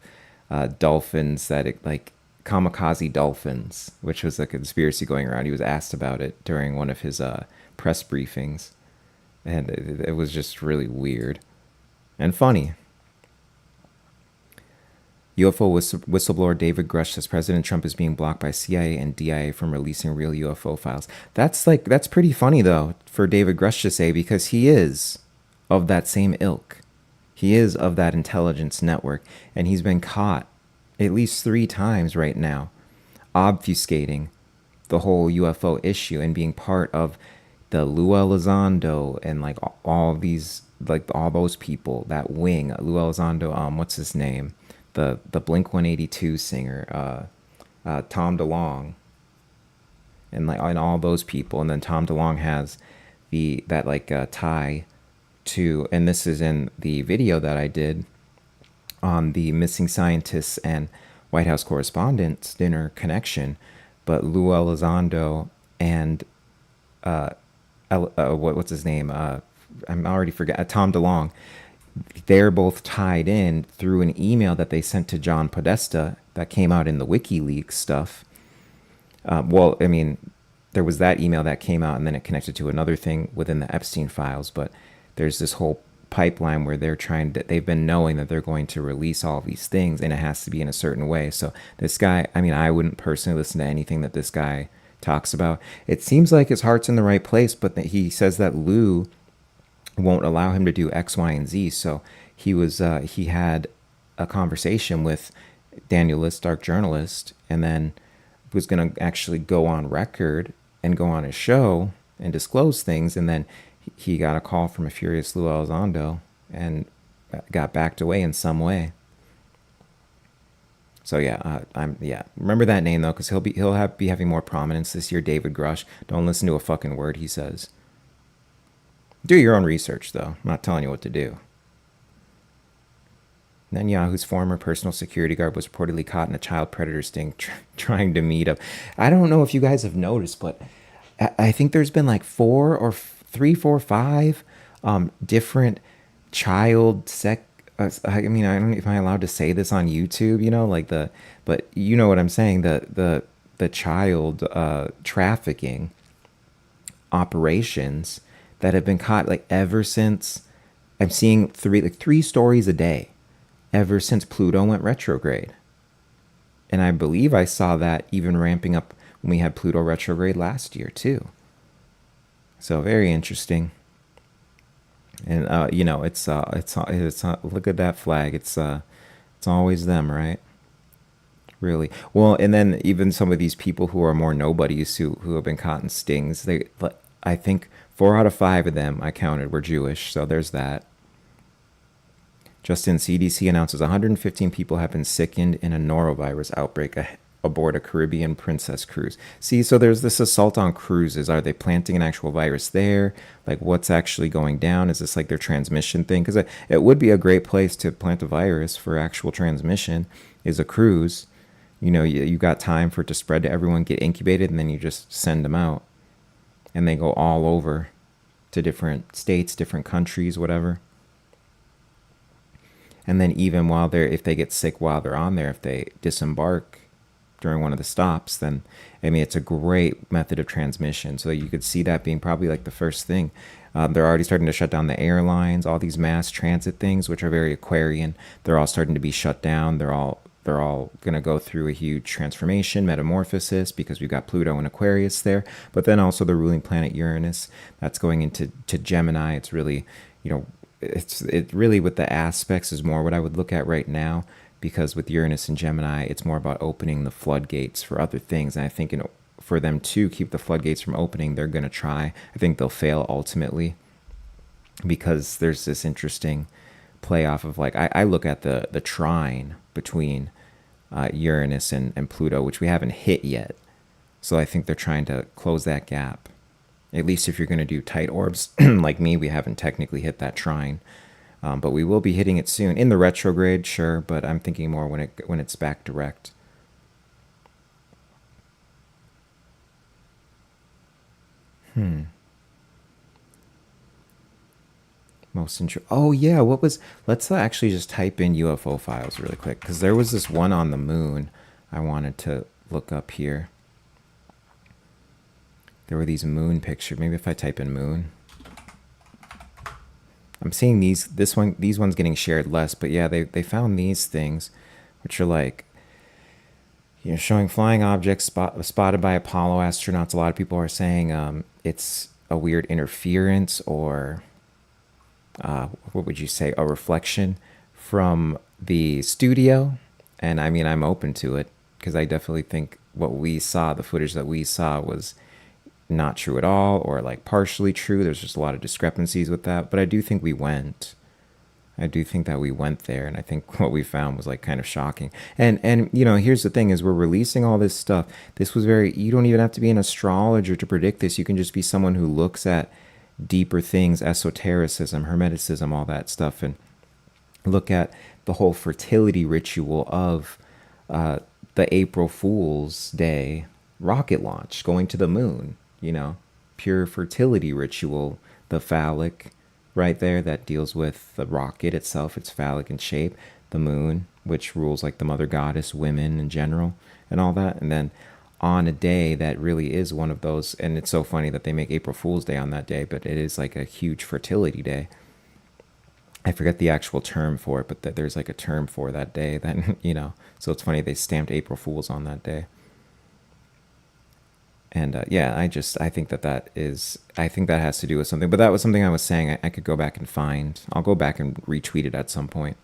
dolphins like kamikaze dolphins, which was a conspiracy going around. He was asked about it during one of his press briefings, and it was just really weird and funny. UFO whistleblower David Grush says President Trump is being blocked by CIA and DIA from releasing real UFO files. That's pretty funny though for David Grush to say, because he is of that same ilk. He is of that intelligence network, and he's been caught at least 3 times right now obfuscating the whole UFO issue and being part of the Lou Elizondo and like all these, like all those people, that wing. Lou Elizondo, what's his name? The Blink 182 singer, Tom DeLonge, and all those people. And then Tom DeLonge has that tie to, and this is in the video that I did on the missing scientists and White House correspondents dinner connection. But Lou Elizondo and what's his name? I'm already forgot. Tom DeLonge. They're both tied in through an email that they sent to John Podesta that came out in the WikiLeaks stuff. Well, I mean, there was that email that came out, and then it connected to another thing within the Epstein files. But there's this whole pipeline where they've been knowing that they're going to release all these things, and it has to be in a certain way. So this guy, I mean, I wouldn't personally listen to anything that this guy talks about. It seems like his heart's in the right place, but he says that Lou won't allow him to do X, Y, and Z. So he had a conversation with Daniel List, Dark Journalist, and then was going to actually go on record and go on his show and disclose things. And then he got a call from a furious Lou Elizondo and got backed away in some way. So remember that name though, because he'll be having more prominence this year. David Grush. Don't listen to a fucking word he says. Do your own research, though. I'm not telling you what to do. Netanyahu's former personal security guard was reportedly caught in a child predator sting trying to meet up. I don't know if you guys have noticed, but I think there's been like 5 different child I mean, I don't know if I'm allowed to say this on YouTube, but you know what I'm saying, the child trafficking operations that have been caught like ever since. I'm seeing 3 stories a day ever since Pluto went retrograde. And I believe I saw that even ramping up when we had Pluto retrograde last year too. So very interesting. And it's look at that flag. It's always them, right? Really. Well, and then even some of these people who are more nobodies who have been caught in stings, I think 4 out of 5 of them I counted were Jewish, so there's that. Justin, CDC announces 115 people have been sickened in a norovirus outbreak aboard a Caribbean Princess cruise. See, so there's this assault on cruises. Are they planting an actual virus there? Like, what's actually going down? Is this like their transmission thing? Because it would be a great place to plant a virus for actual transmission, is a cruise. You got time for it to spread to everyone, get incubated, and then you just send them out. And they go all over to different states, different countries, whatever. And then even if they get sick while they're on there, if they disembark during one of the stops, then, I mean, it's a great method of transmission. So you could see that being probably like the first thing. They're already starting to shut down the airlines, all these mass transit things, which are very Aquarian. They're all starting to be shut down. They're all they're all going to go through a huge transformation, metamorphosis, because we've got Pluto and Aquarius there. But then also the ruling planet Uranus, that's going into Gemini. It's really, it really with the aspects is more what I would look at right now, because with Uranus and Gemini, it's more about opening the floodgates for other things. And I think for them to keep the floodgates from opening, they're going to try. I think they'll fail ultimately, because there's this interesting play off of, like, I look at the trine between Uranus and Pluto, which we haven't hit yet. So I think they're trying to close that gap. At least if you're going to do tight orbs like me, we haven't technically hit that trine. But we will be hitting it soon. In the retrograde, sure, but I'm thinking more when it's back direct. Oh yeah, let's actually just type in UFO files really quick, because there was this one on the moon I wanted to look up here. There were these moon pictures. Maybe if I type in moon. I'm seeing these ones getting shared less, but yeah, they found these things, which are like, showing flying objects spotted by Apollo astronauts. A lot of people are saying it's a weird interference, or what would you say, a reflection from the studio. And I mean, I'm open to it, because I definitely think what we saw, the footage that we saw, was not true at all, or like partially true. There's just a lot of discrepancies with that. But I do think we went. I do think that we went there, and I think what we found was like kind of shocking. And here's the thing: is we're releasing all this stuff. This was you don't even have to be an astrologer to predict this. You can just be someone who looks at deeper things, esotericism, hermeticism, all that stuff, and look at the whole fertility ritual of the April Fool's Day rocket launch, going to the moon. Pure fertility ritual, the phallic right there that deals with the rocket itself. It's phallic in shape. The moon, which rules like the mother goddess, women in general, and all that. And then on a day that really is one of those, and it's so funny that they make April Fool's Day on that day, but it is like a huge fertility day. I forget the actual term for it, but there's like a term for that day that, so it's funny they stamped April Fools on that day. And yeah, I think that has to do with something. But that was something I was saying I could go back and find. I'll go back and retweet it at some point.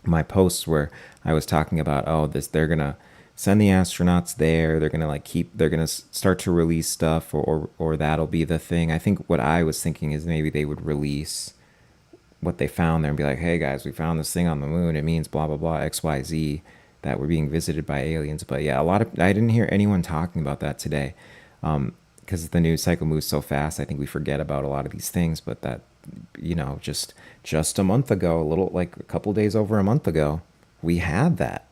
My posts where I was talking about, they're going to send the astronauts there. They're going to they're going to start to release stuff, or that'll be the thing. I think what I was thinking is maybe they would release what they found there and be like, hey guys, we found this thing on the moon. It means blah, blah, blah, XYZ, that we're being visited by aliens. But yeah, I didn't hear anyone talking about that today, because the news cycle moves so fast. I think we forget about a lot of these things. But that, just a month ago, a couple days over a month ago, we had that.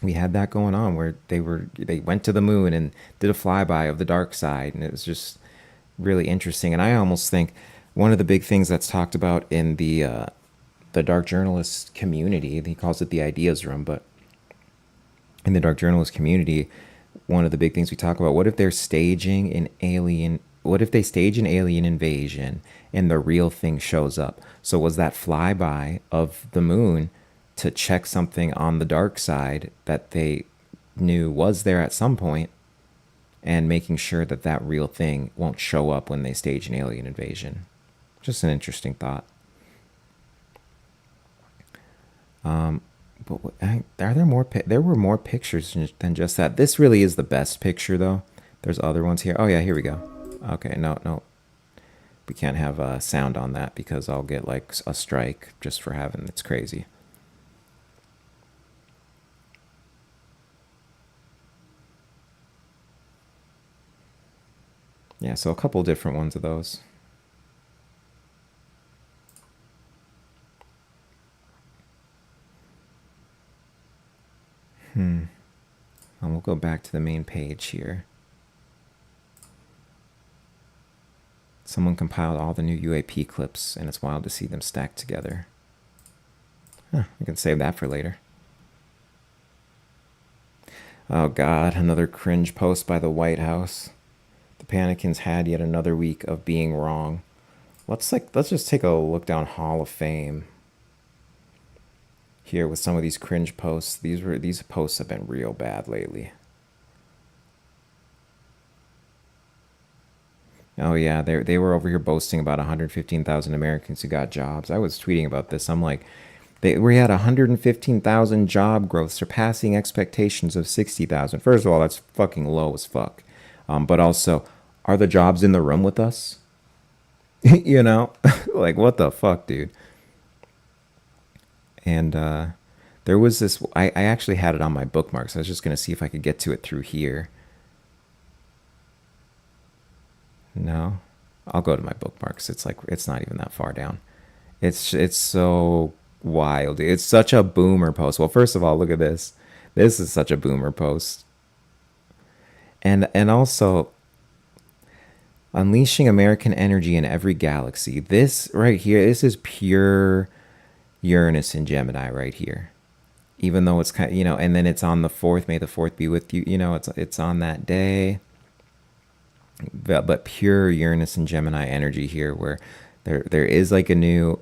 We had that going on where they went to the moon and did a flyby of the dark side, and it was just really interesting. And I almost think one of the big things that's talked about in the dark journalist community, he calls it the ideas room, but in the dark journalist community, one of the big things we talk about, what if they stage an alien invasion and the real thing shows up? So was that flyby of the moon to check something on the dark side that they knew was there at some point, and making sure that real thing won't show up when they stage an alien invasion? Just an interesting thought. But are there more? There were more pictures than just that. This really is the best picture, though. There's other ones here. Oh yeah, here we go. Okay, no, we can't have sound on that because I'll get like a strike just for having. It's crazy. Yeah, so a couple different ones of those. And we'll go back to the main page here. Someone compiled all the new UAP clips, and it's wild to see them stacked together. I can save that for later. Oh God, another cringe post by the White House. The Panicans had yet another week of being wrong. Let's just take a look down Hall of Fame. here with some of these cringe posts. These posts have been real bad lately. Oh yeah, they were over here boasting about 115,000 Americans who got jobs. I was tweeting about this. I'm like, we had 115,000 job growth, surpassing expectations of 60,000. First of all, that's fucking low as fuck. But also, are the jobs in the room with us? You know, like what the fuck, dude? And there was this. I actually had it on my bookmarks. I was just gonna see if I could get to it through here. No, I'll go to my bookmarks. It's like it's not even that far down. It's so wild. It's such a boomer post. Well, first of all, look at this. This is such a boomer post. And also unleashing American energy in every galaxy. This right here, this is pure Uranus and Gemini right here. Even though it's kind of, and then it's on the 4th, may the 4th be with you. It's on that day. But pure Uranus and Gemini energy here, where there is like a new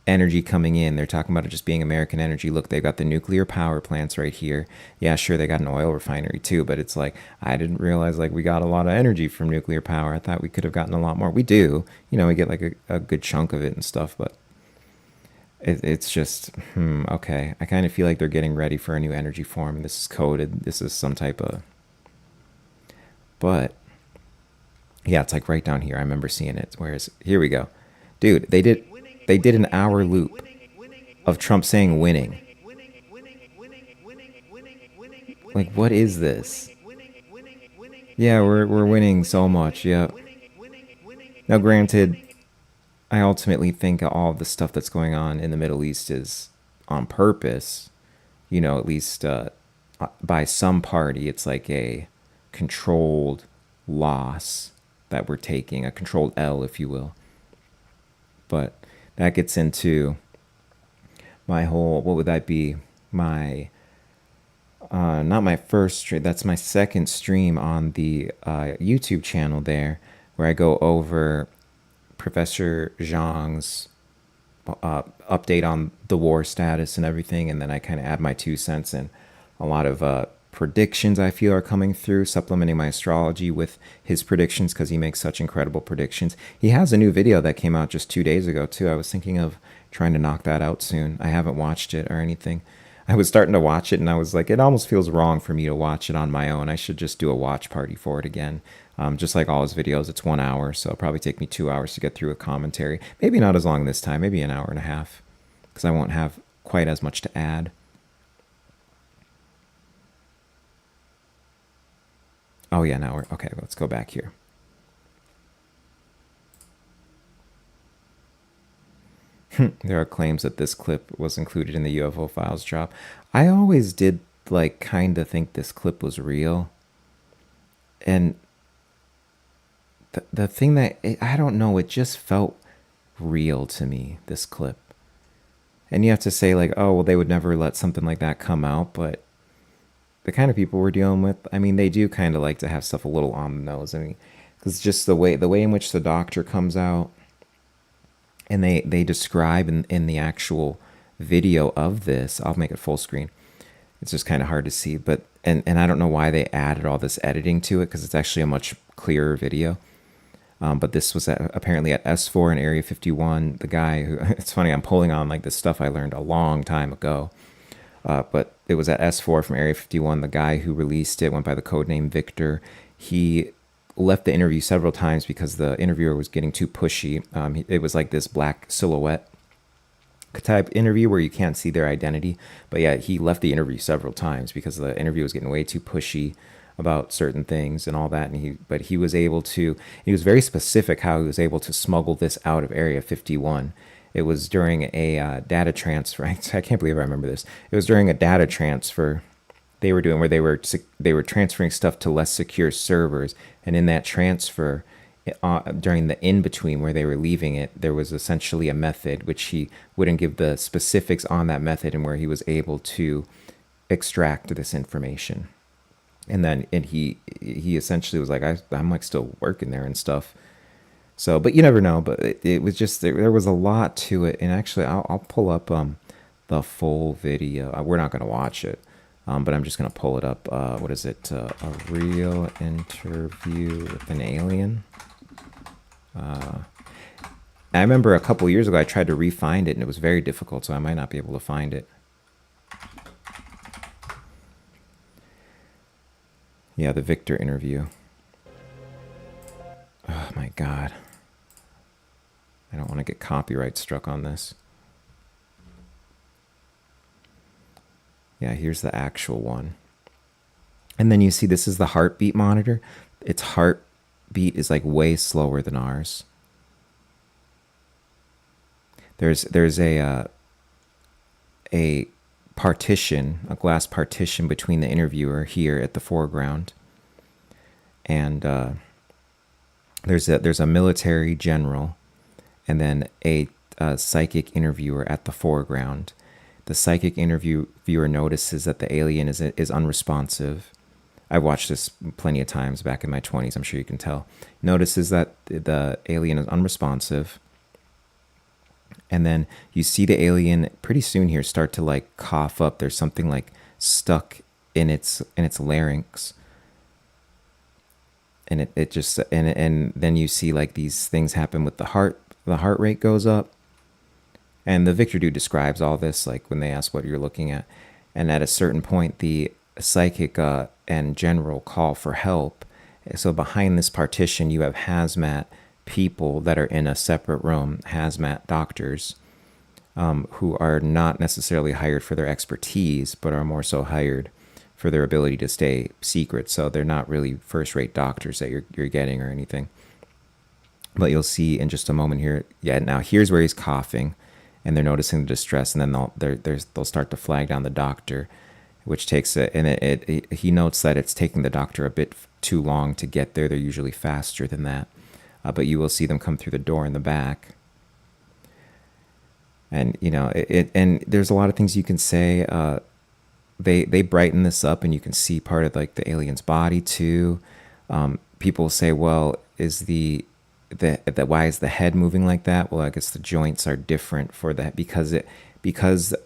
energy coming in. They're talking about it just being American energy. Look, they've got the nuclear power plants right here. Yeah, sure, they got an oil refinery too, but it's like, I didn't realize like we got a lot of energy from nuclear power. I thought we could have gotten a lot more. We do, we get like a good chunk of it and stuff, but it's just, okay. I kind of feel like they're getting ready for a new energy form. This is coded. This is some type of, but yeah, it's like right down here. I remember seeing it. Whereas here we go. Dude, they did an hour loop of Trump saying winning. Like, what is this? Yeah, we're winning so much. Yeah. Now, granted, I ultimately think all of the stuff that's going on in the Middle East is on purpose. At least by some party, it's like a controlled loss that we're taking, a controlled L, if you will. But that gets into my whole, what would that be? My, not my first stream, that's my second stream on the YouTube channel there, where I go over Professor Zhang's update on the war status and everything, and then I kind of add my 2 cents, and a lot of predictions I feel are coming through, supplementing my astrology with his predictions because he makes such incredible predictions. He has a new video that came out just 2 days ago too. I was thinking of trying to knock that out soon. I haven't watched it or anything. I was starting to watch it and I was like, it almost feels wrong for me to watch it on my own. I should just do a watch party for it again. Just like all his videos, it's 1 hour, so it'll probably take me 2 hours to get through a commentary. Maybe not as long this time, maybe an hour and a half, because I won't have quite as much to add. Oh yeah, now okay, let's go back here. There are claims that this clip was included in the UFO files drop. I always did like kind of think this clip was real. And the thing that, I don't know, it just felt real to me, this clip. And you have to say like, oh, well, they would never let something like that come out, but the kind of people we're dealing with, I mean, they do kind of like to have stuff a little on the nose. I mean, because just the way in which the doctor comes out, and they describe in the actual video of this, I'll make it full screen. It's just kind of hard to see, but and I don't know why they added all this editing to it, because it's actually a much clearer video. But this was apparently at S4 in Area 51. The guy who, it's funny, I'm pulling on like this stuff I learned a long time ago. But it was at S4 from Area 51. The guy who released it went by the code name Victor. He left the interview several times because the interviewer was getting too pushy. It was like this black silhouette type interview where you can't see their identity. But yeah, he left the interview several times because the interview was getting way too pushy about certain things and all that. And he was able to, he was very specific how he was able to smuggle this out of Area 51. It was during a data transfer. I can't believe I remember this. It was during a data transfer they were doing where they were transferring stuff to less secure servers. And in that transfer, during the in-between where they were leaving it, there was essentially a method which he wouldn't give the specifics on that method, and where he was able to extract this information. And then he essentially was like, I'm like still working there and stuff. So, but you never know. But it was just, there was a lot to it. And actually, I'll pull up the full video. We're not going to watch it, but I'm just going to pull it up. What is it? A real interview with an alien. I remember a couple years ago I tried to re-find it and it was very difficult, so I might not be able to find it. Yeah, the Victor interview. Oh my God. I don't want to get copyright struck on this. Yeah, here's the actual one. And then you see this is the heartbeat monitor. Its heartbeat is like way slower than ours. There's a partition, a glass partition between the interviewer here at the foreground, and there's a military general, and then a psychic interviewer at the foreground. The psychic interviewer notices that the alien is unresponsive. I've watched this plenty of times back in my 20s. I'm sure you can tell. Notices that the alien is unresponsive. And then you see the alien pretty soon here start to like cough up. There's something like stuck in its larynx. And it just and then you see like these things happen with the heart rate goes up. And the Victor dude describes all this, like when they ask what you're looking at. And at a certain point, the psychic and general call for help. So behind this partition, you have hazmat people that are in a separate room, hazmat doctors, who are not necessarily hired for their expertise, but are more so hired for their ability to stay secret. So they're not really first-rate doctors that you're getting or anything. But you'll see in just a moment here. Yeah, now here's where he's coughing, and they're noticing the distress, and then they'll start to flag down the doctor, which takes it. And he notes that it's taking the doctor a bit too long to get there. They're usually faster than that. But you will see them come through the door in the back. And, you know, and there's a lot of things you can say. They brighten this up, and you can see part of, like, the alien's body, too. People say, well, why is the head moving like that? Well, I guess the joints are different for that because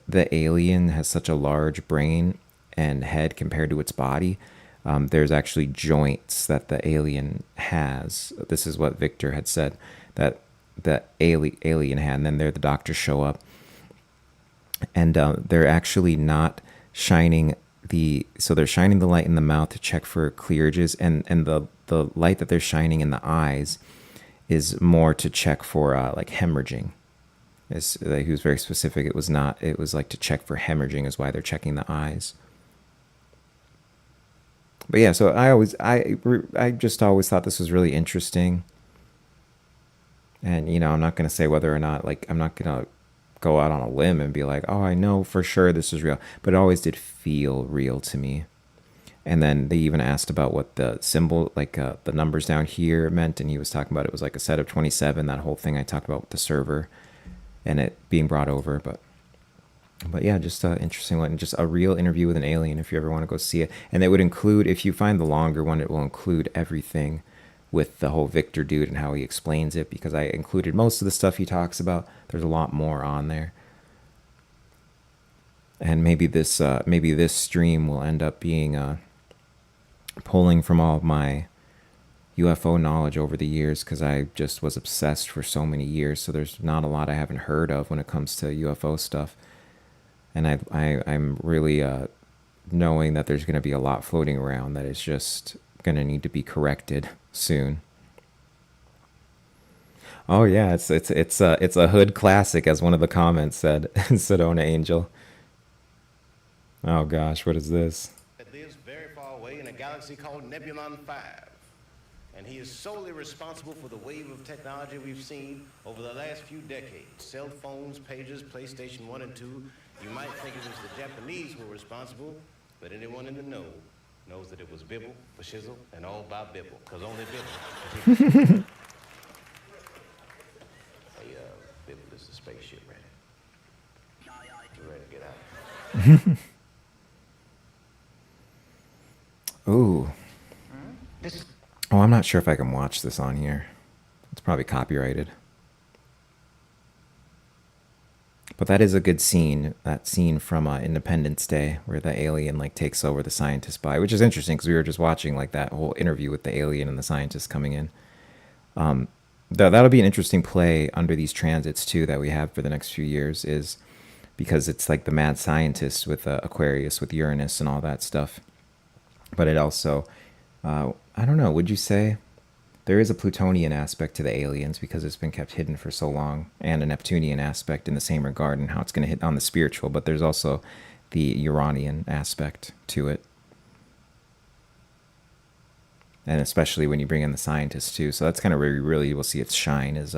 the alien has such a large brain and head compared to its body. There's actually joints that the alien has. This is what Victor had said that the alien had. And then the doctors show up, and they're actually not shining they're shining the light in the mouth to check for clearages, and the light that they're shining in the eyes is more to check for like hemorrhaging. He was very specific. It was like to check for hemorrhaging is why they're checking the eyes. But yeah, so I just always thought this was really interesting. And, you know, I'm not going to say whether or not, like, I'm not going to go out on a limb and be like, oh, I know for sure this is real. But it always did feel real to me. And then they even asked about what the symbol, like the numbers down here meant. And he was talking about it was like a set of 27, that whole thing I talked about with the server and it being brought over. But yeah, just an interesting one. Just a real interview with an alien if you ever want to go see it. And it would include, if you find the longer one, it will include everything with the whole Victor dude and how he explains it, because I included most of the stuff he talks about. There's a lot more on there. And maybe this stream will end up being pulling from all of my UFO knowledge over the years, because I just was obsessed for so many years. So there's not a lot I haven't heard of when it comes to UFO stuff. And I'm really knowing that there's going to be a lot floating around that is just going to need to be corrected soon. Oh yeah, it's a hood classic, as one of the comments said. Sedona Angel. Oh gosh, what is this? It lives very far away in a galaxy called Nebulon 5. And he is solely responsible for the wave of technology we've seen over the last few decades. Cell phones, pagers, PlayStation 1 and 2. You might think it was the Japanese who were responsible, but anyone in the know knows that it was Bibble, for shizzle, and all by Bibble, because only Bibble. Hey, Bibble, this is the spaceship ready. You ready to get out? Ooh. Oh, I'm not sure if I can watch this on here. It's probably copyrighted. But that is a good scene, that scene from Independence Day where the alien like takes over the scientist body, which is interesting because we were just watching like that whole interview with the alien and the scientist coming in. That'll be an interesting play under these transits too that we have for the next few years, is because it's like the mad scientist with Aquarius, with Uranus and all that stuff. But it also, I don't know, would you say there is a Plutonian aspect to the aliens because it's been kept hidden for so long, and a Neptunian aspect in the same regard and how it's going to hit on the spiritual, but there's also the Uranian aspect to it. And especially when you bring in the scientists too. So that's kind of where you really will see its shine, is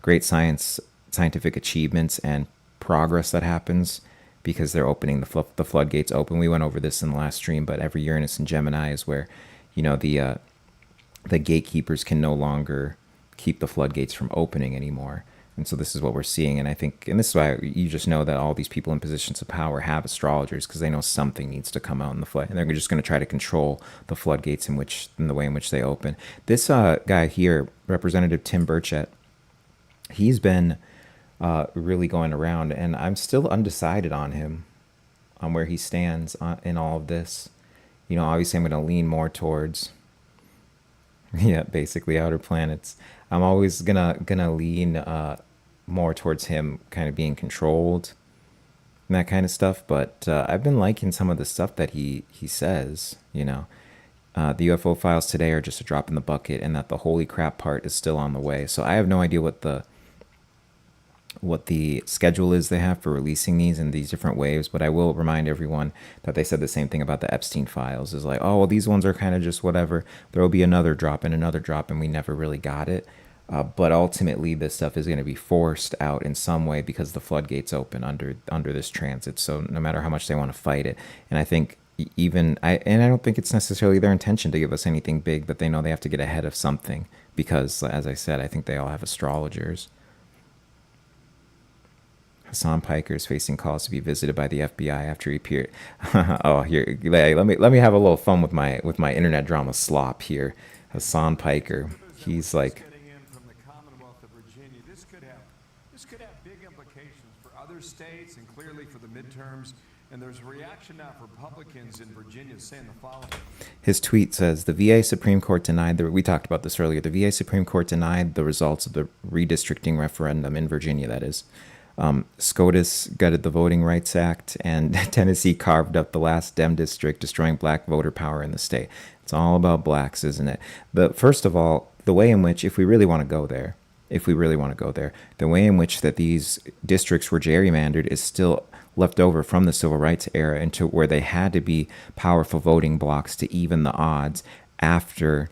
great scientific achievements and progress that happens because they're opening the floodgates open. We went over this in the last stream, but every Uranus and Gemini is where, you know, the gatekeepers can no longer keep the floodgates from opening anymore. And so this is what we're seeing. And I think, and this is why you just know that all these people in positions of power have astrologers, because they know something needs to come out in the flood. And they're just going to try to control the floodgates in the way in which they open. This guy here, Representative Tim Burchett, he's been really going around, and I'm still undecided on him, on where he stands in all of this. You know, obviously I'm going to lean more towards, yeah, basically outer planets. I'm always gonna lean more towards him kind of being controlled and that kind of stuff. But I've been liking some of the stuff that he says. You know, the UFO files today are just a drop in the bucket, and that the holy crap part is still on the way. So I have no idea what the schedule is they have for releasing these in these different waves, but I will remind everyone that they said the same thing about the Epstein files. Is like, oh, well, these ones are kind of just whatever. There will be another drop and another drop, and we never really got it. But ultimately, this stuff is going to be forced out in some way because the floodgates open under this transit. So no matter how much they want to fight it, and I think I don't think it's necessarily their intention to give us anything big, but they know they have to get ahead of something because, as I said, I think they all have astrologers. Hassan Piker is facing calls to be visited by the FBI after he appeared. Oh, here, let me have a little fun with my internet drama slop here. Hassan Piker, he's like, from the Commonwealth of Virginia. This could have big implications for other states and clearly for the midterms. And there's a reaction now for Republicans in Virginia saying the following. His tweet says, the VA Supreme Court denied we talked about this earlier. The VA Supreme Court denied the results of the redistricting referendum in Virginia, that is. SCOTUS gutted the Voting Rights Act, and Tennessee carved up the last Dem district, destroying black voter power in the state. It's all about blacks, isn't it? But first of all, the way in which, if we really want to go there, the way in which that these districts were gerrymandered is still left over from the civil rights era, into where they had to be powerful voting blocks to even the odds after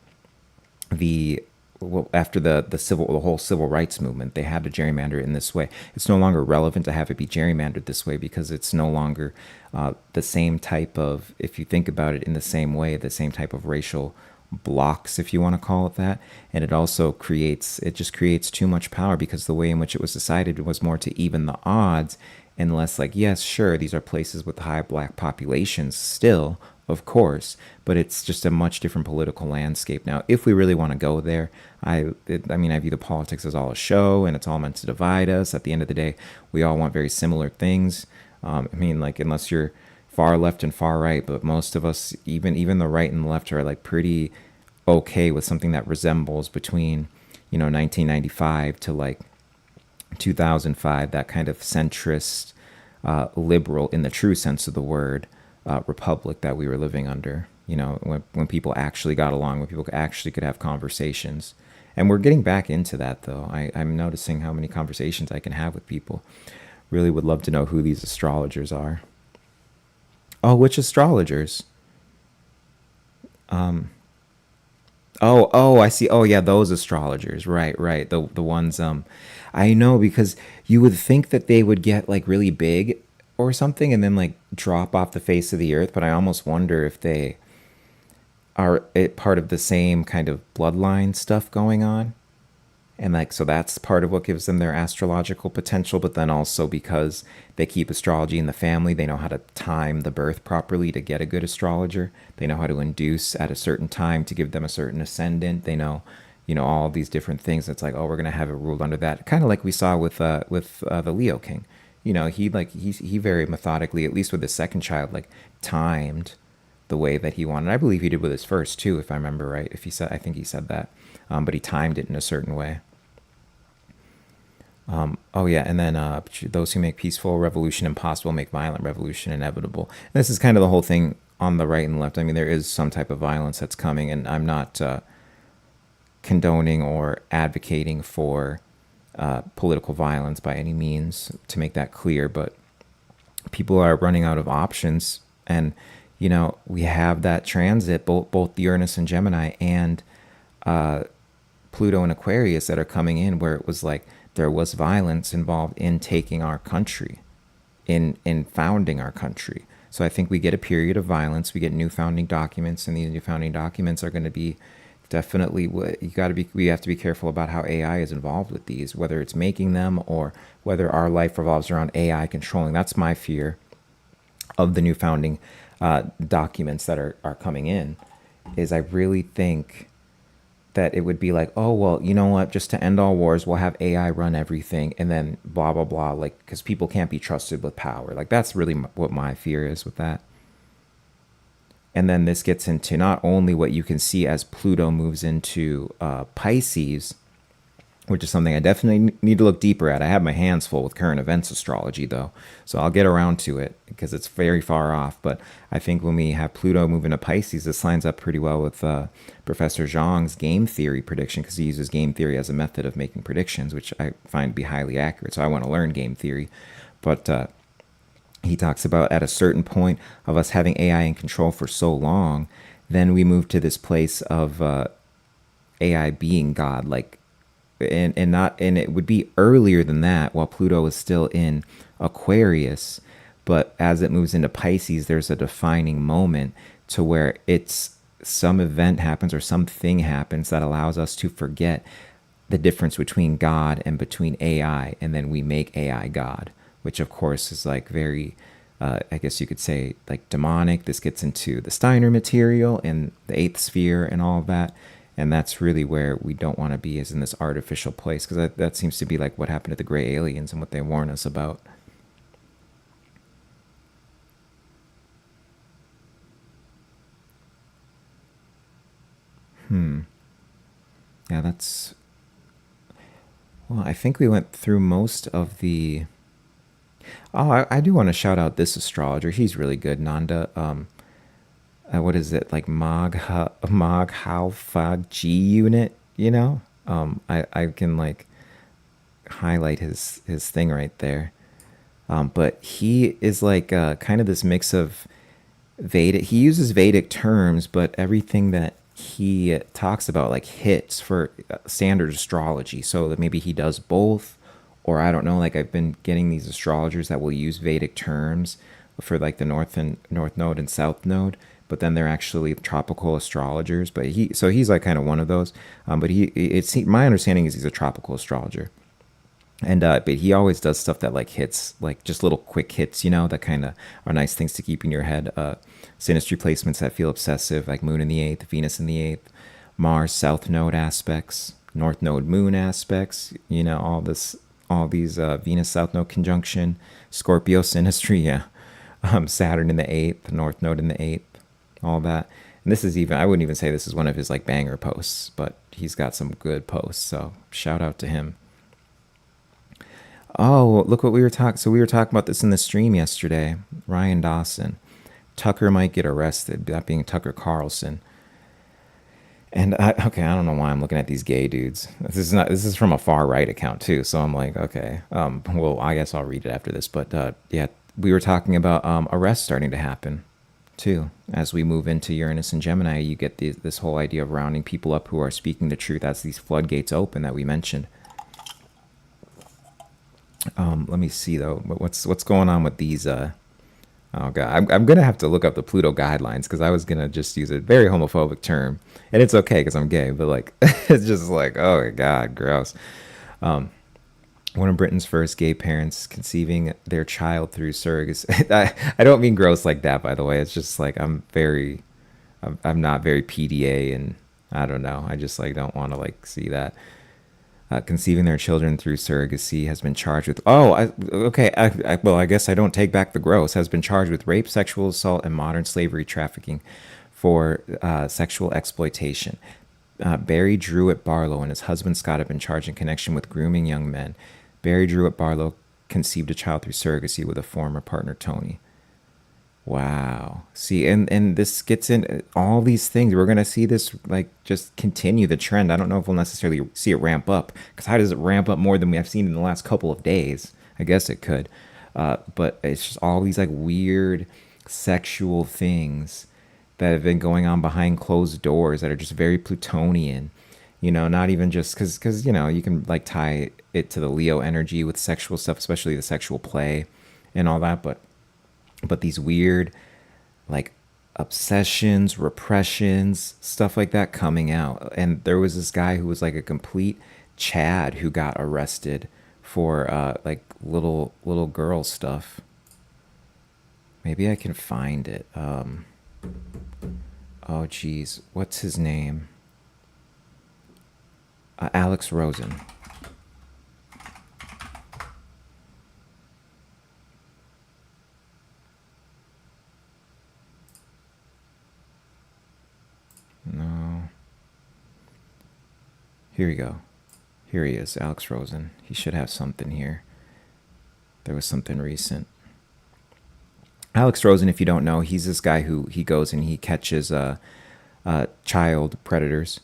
the whole civil rights movement. They had to gerrymander it in this way. It's no longer relevant to have it be gerrymandered this way because it's no longer the same type of, if you think about it in the same way, the same type of racial blocks, if you want to call it that. And it also creates too much power because the way in which it was decided was more to even the odds and less like, yes, sure, these are places with high black populations still, of course, but it's just a much different political landscape now. If we really want to go there, I view the politics as all a show, and it's all meant to divide us. At the end of the day, we all want very similar things. Unless you're far left and far right, but most of us, even the right and the left, are like pretty okay with something that resembles between, 1995 to like 2005, that kind of centrist, liberal in the true sense of the word, republic that we were living under, when people actually got along, when people actually could have conversations. And we're getting back into that, though. I'm noticing how many conversations I can have with people. Really would love to know who these astrologers are. Oh, which astrologers? Oh, I see. Oh, yeah, those astrologers. Right. The ones, I know, because you would think that they would get like really big or something and then like drop off the face of the earth, but I almost wonder if they are part of the same kind of bloodline stuff going on. And like, so that's part of what gives them their astrological potential, but then also because they keep astrology in the family, they know how to time the birth properly to get a good astrologer. They know how to induce at a certain time to give them a certain ascendant. They know, all these different things. It's like, oh, we're going to have it ruled under that. Kind of like we saw with the Leo King. you know, he very methodically, at least with his second child, like timed the way that he wanted. I believe he did with his first too, if I remember right. If he said, I think he said that, but he timed it in a certain way. Oh yeah, and then those who make peaceful revolution impossible make violent revolution inevitable. And this is kind of the whole thing on the right and left. I mean, there is some type of violence that's coming, and I'm not condoning or advocating for political violence by any means, to make that clear. But people are running out of options, and you know, we have that transit, both Uranus and Gemini and Pluto and Aquarius that are coming in, where it was like there was violence involved in taking our country, in founding our country. So I think we get a period of violence. We get new founding documents, and these new founding documents are going to be definitely we have to be careful about how AI is involved with these, whether it's making them or whether our life revolves around AI controlling. That's my fear of the new founding documents that are coming in, is I really think that it would be like, oh, well, you know what, just to end all wars, we'll have AI run everything, and then blah, blah, blah, like, because people can't be trusted with power. Like, that's really what my fear is with that. And then this gets into not only what you can see as Pluto moves into Pisces, which is something I definitely need to look deeper at. I have my hands full with current events astrology, though, so I'll get around to it because it's very far off. But I think when we have Pluto move into Pisces, this lines up pretty well with Professor Zhang's game theory prediction, because he uses game theory as a method of making predictions, which I find to be highly accurate. So I want to learn game theory. But he talks about at a certain point of us having AI in control for so long, then we move to this place of AI being God, like, and it would be earlier than that while Pluto is still in Aquarius. But as it moves into Pisces, there's a defining moment to where it's some event happens or something happens that allows us to forget the difference between God and between AI, and then we make AI God, which of course is like very, I guess you could say, like demonic. This gets into the Steiner material and the eighth sphere and all of that. And that's really where we don't want to be, is in this artificial place, because that seems to be like what happened to the gray aliens and what they warn us about. Yeah, that's... Well, I think we went through most of the... Oh, I do want to shout out this astrologer. He's really good, Nanda. What is it, like Mag Halfa G unit, you know? I can like highlight his thing right there. But he is like kind of this mix of Vedic. He uses Vedic terms, but everything that he talks about like hits for standard astrology. So that maybe he does both, or I don't know. Like, I've been getting these astrologers that will use Vedic terms for like the North Node and South Node, but then they're actually tropical astrologers. But he's like kind of one of those. But my understanding is he's a tropical astrologer. And but he always does stuff that like hits, like just little quick hits, you know, that kind of are nice things to keep in your head. Synastry placements that feel obsessive, like Moon in the 8th, Venus in the 8th, Mars South Node aspects, North Node Moon aspects, you know, all these Venus South Node conjunction, Scorpio synastry, yeah, Saturn in the 8th, North Node in the 8th, all that. And this is even, I wouldn't even say this is one of his like banger posts, but he's got some good posts, so shout out to him. Oh, look what we were talking. So we were talking about this in the stream yesterday. Ryan Dawson, Tucker might get arrested. That being Tucker Carlson. And I don't know why I'm looking at these gay dudes. This is from a far right account too. So I'm like, okay, well, I guess I'll read it after this. But yeah, we were talking about arrests starting to happen too. As we move into Uranus and Gemini, you get this whole idea of rounding people up who are speaking the truth as these floodgates open that we mentioned. Let me see though. What's going on with these? Oh god, I'm gonna have to look up the Pluto guidelines, because I was gonna just use a very homophobic term, and it's okay because I'm gay. But like, it's just like, oh my god, gross. One of Britain's first gay parents conceiving their child through surrogacy. I don't mean gross like that, by the way. It's just like I'm not very PDA, and I don't know. I just like don't want to like see that. conceiving their children through surrogacy, has been charged with. Oh, okay. Well, I guess I don't take back the gross. Has been charged with rape, sexual assault, and modern slavery trafficking for sexual exploitation. Barry Druitt Barlow and his husband Scott have been charged in connection with grooming young men. Barry Druitt Barlow conceived a child through surrogacy with a former partner, Tony. Wow. See, and this gets in all these things. We're going to see this like just continue the trend. I don't know if we'll necessarily see it ramp up, because how does it ramp up more than we have seen in the last couple of days? I guess it could. But it's just all these like weird sexual things that have been going on behind closed doors that are just very Plutonian. You know, not even just because, you know, you can like tie it to the Leo energy with sexual stuff, especially the sexual play and all that. But these weird like obsessions, repressions, stuff like that coming out. And there was this guy who was like a complete Chad who got arrested for like little girl stuff. Maybe I can find it. Oh geez, what's his name? Alex Rosen. No. Here we go. Here he is, Alex Rosen. He should have something here. There was something recent. Alex Rosen, if you don't know, he's this guy who he goes and he catches child predators,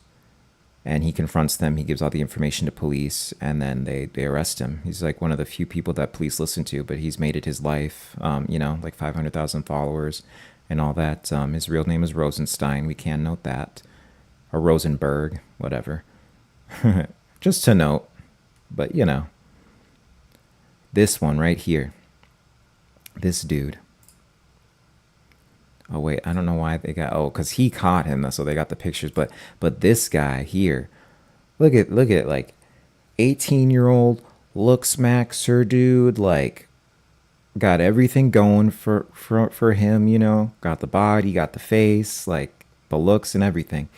and he confronts them. He gives all the information to police, and then they arrest him. He's like one of the few people that police listen to, but he's made it his life. You know, like 500,000 followers and all that. His real name is Rosenstein. We can note that. Or Rosenberg, whatever. Just to note. But, you know. This one right here. This dude. Oh, wait. I don't know why they got... Oh, because he caught him, so they got the pictures. But this guy here. Look at like, 18-year-old, looks maxer dude, like... Got everything going for him, you know. Got the body, got the face, like the looks and everything.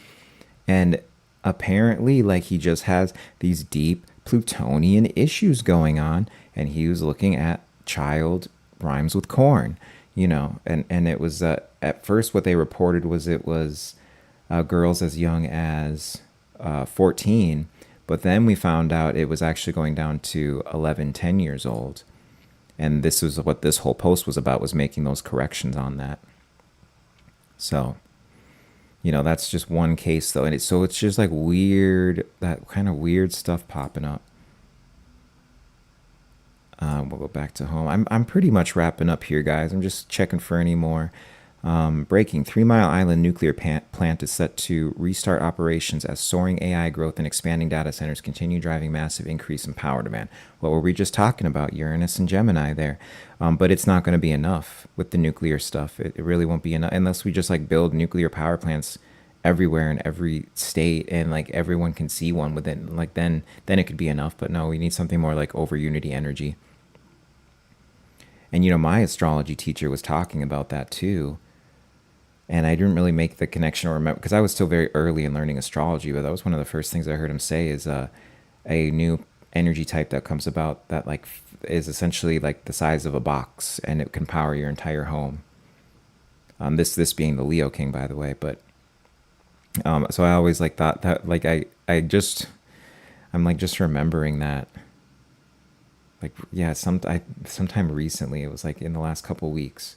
And apparently, like, he just has these deep Plutonian issues going on. And he was looking at child rhymes with corn, you know. And it was, at first what they reported was it was girls as young as 14. But then we found out it was actually going down to 11, 10 years old. And this was what this whole post was about, was making those corrections on that. So, you know, that's just one case, though. And it's just like weird, that kind of weird stuff popping up. We'll go back to home. I'm pretty much wrapping up here, guys. I'm just checking for any more. Breaking. 3 Mile Island nuclear plant is set to restart operations as soaring AI growth and expanding data centers continue driving massive increase in power demand. What were we just talking about? Uranus and Gemini there. But it's not going to be enough with the nuclear stuff. It really won't be enough unless we just like build nuclear power plants everywhere in every state, and like everyone can see one within, like then it could be enough. But no, we need something more like over unity energy. And you know, my astrology teacher was talking about that too. And I didn't really make the connection or remember, because I was still very early in learning astrology, but that was one of the first things I heard him say is a new energy type that comes about that like is essentially like the size of a box, and it can power your entire home. This being the Leo King, by the way. But so I always like thought that like I'm like just remembering that. Like, yeah, sometime recently, it was like in the last couple weeks.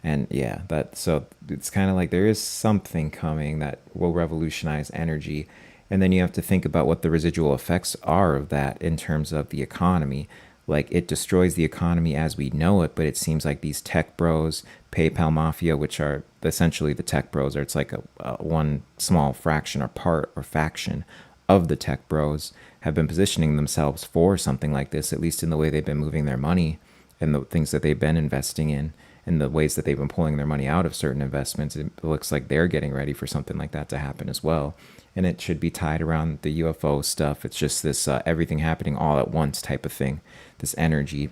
And yeah, so it's kind of like there is something coming that will revolutionize energy. And then you have to think about what the residual effects are of that in terms of the economy. Like, it destroys the economy as we know it, but it seems like these tech bros, PayPal mafia, which are essentially the tech bros, or it's like a one small fraction or part or faction of the tech bros, have been positioning themselves for something like this, at least in the way they've been moving their money and the things that they've been investing in. And the ways that they've been pulling their money out of certain investments, it looks like they're getting ready for something like that to happen as well. And it should be tied around the UFO stuff. It's just this everything happening all at once type of thing, this energy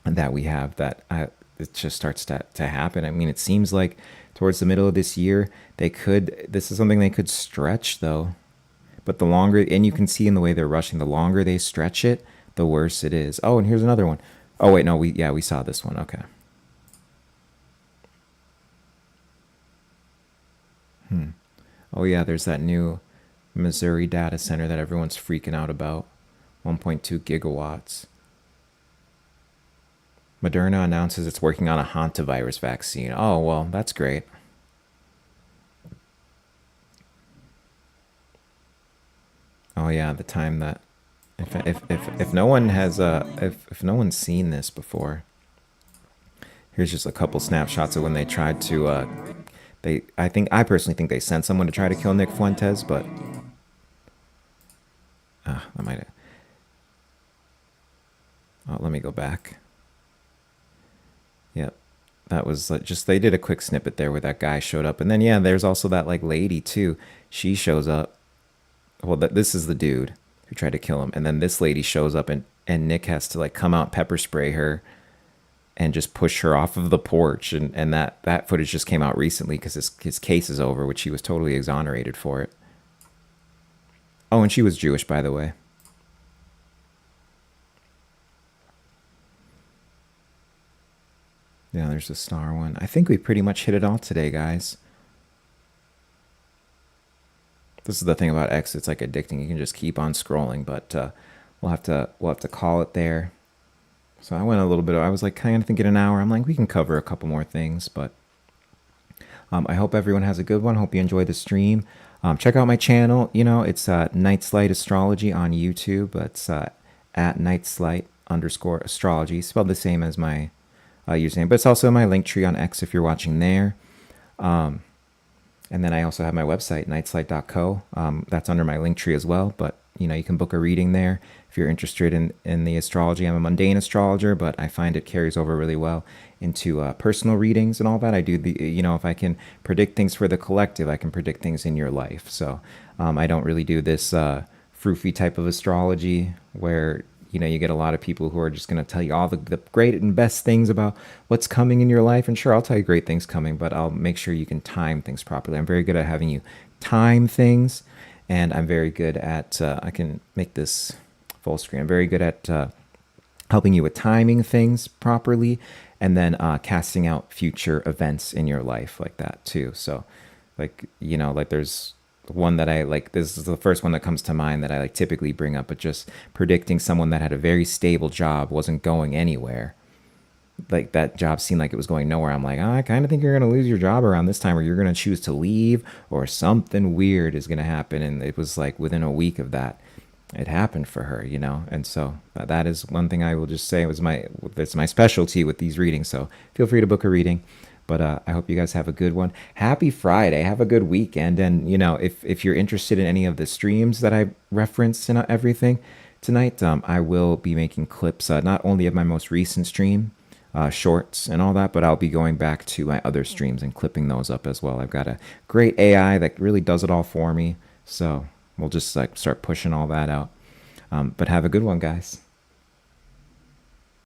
that we have that it just starts to happen. I mean, it seems like towards the middle of this year, this is something they could stretch, though. But the longer, and you can see in the way they're rushing, the longer they stretch it, the worse it is. Oh, and here's another one. Oh wait, no, we saw this one. Okay. Oh yeah, there's that new Missouri data center that everyone's freaking out about. 1.2 gigawatts. Moderna announces it's working on a hantavirus vaccine. Oh, well, that's great. Oh yeah, the time that if no one has if no one's seen this before, here's just a couple snapshots of when they tried to I personally think they sent someone to try to kill Nick Fuentes, but that might have. Oh, let me go back. Yep. That was just, they did a quick snippet there where that guy showed up. And then, yeah, there's also that like lady too. She shows up. Well, this is the dude who tried to kill him. And then this lady shows up and Nick has to like come out, pepper spray her and just push her off of the porch. And that footage just came out recently because his case is over, which he was totally exonerated for it. Oh, and she was Jewish, by the way. Yeah, there's the star one. I think we pretty much hit it all today, guys. This is the thing about X. It's like addicting. You can just keep on scrolling, but we'll have to call it there. So I went a little bit. I was like kind of thinking an hour. I'm like, we can cover a couple more things, but I hope everyone has a good one. Hope you enjoy the stream. Check out my channel. You know, it's Nightslight Astrology on YouTube. It's at Nightslight_astrology, spelled the same as my username, but it's also my link tree on X if you're watching there. And then I also have my website, nightslight.co. That's under my link tree as well, but you know, you can book a reading there if you're interested in the astrology. I'm a mundane astrologer, but I find it carries over really well into personal readings and all that. I do if I can predict things for the collective, I can predict things in your life. So I don't really do this froofy type of astrology where you get a lot of people who are just going to tell you all the great and best things about what's coming in your life. And sure, I'll tell you great things coming, but I'll make sure you can time things properly. I'm very good at having you time things, and I'm very good at, I can make this full screen. I'm very good at helping you with timing things properly, and then casting out future events in your life like that too. So like there's one that I like, this is the first one that comes to mind that I like typically bring up, but just predicting someone that had a very stable job wasn't going anywhere. Like that job seemed like it was going nowhere. I'm like, I kind of think you're going to lose your job around this time, or you're going to choose to leave, or something weird is going to happen. And it was like within a week of that, it happened for her, And so that is one thing I will just say it's my specialty with these readings. So feel free to book a reading. But I hope you guys have a good one. Happy Friday. Have a good weekend. And, if you're interested in any of the streams that I referenced and everything tonight, I will be making clips, not only of my most recent stream, shorts and all that, but I'll be going back to my other streams and clipping those up as well. I've got a great AI that really does it all for me. So we'll just start pushing all that out. But have a good one, guys.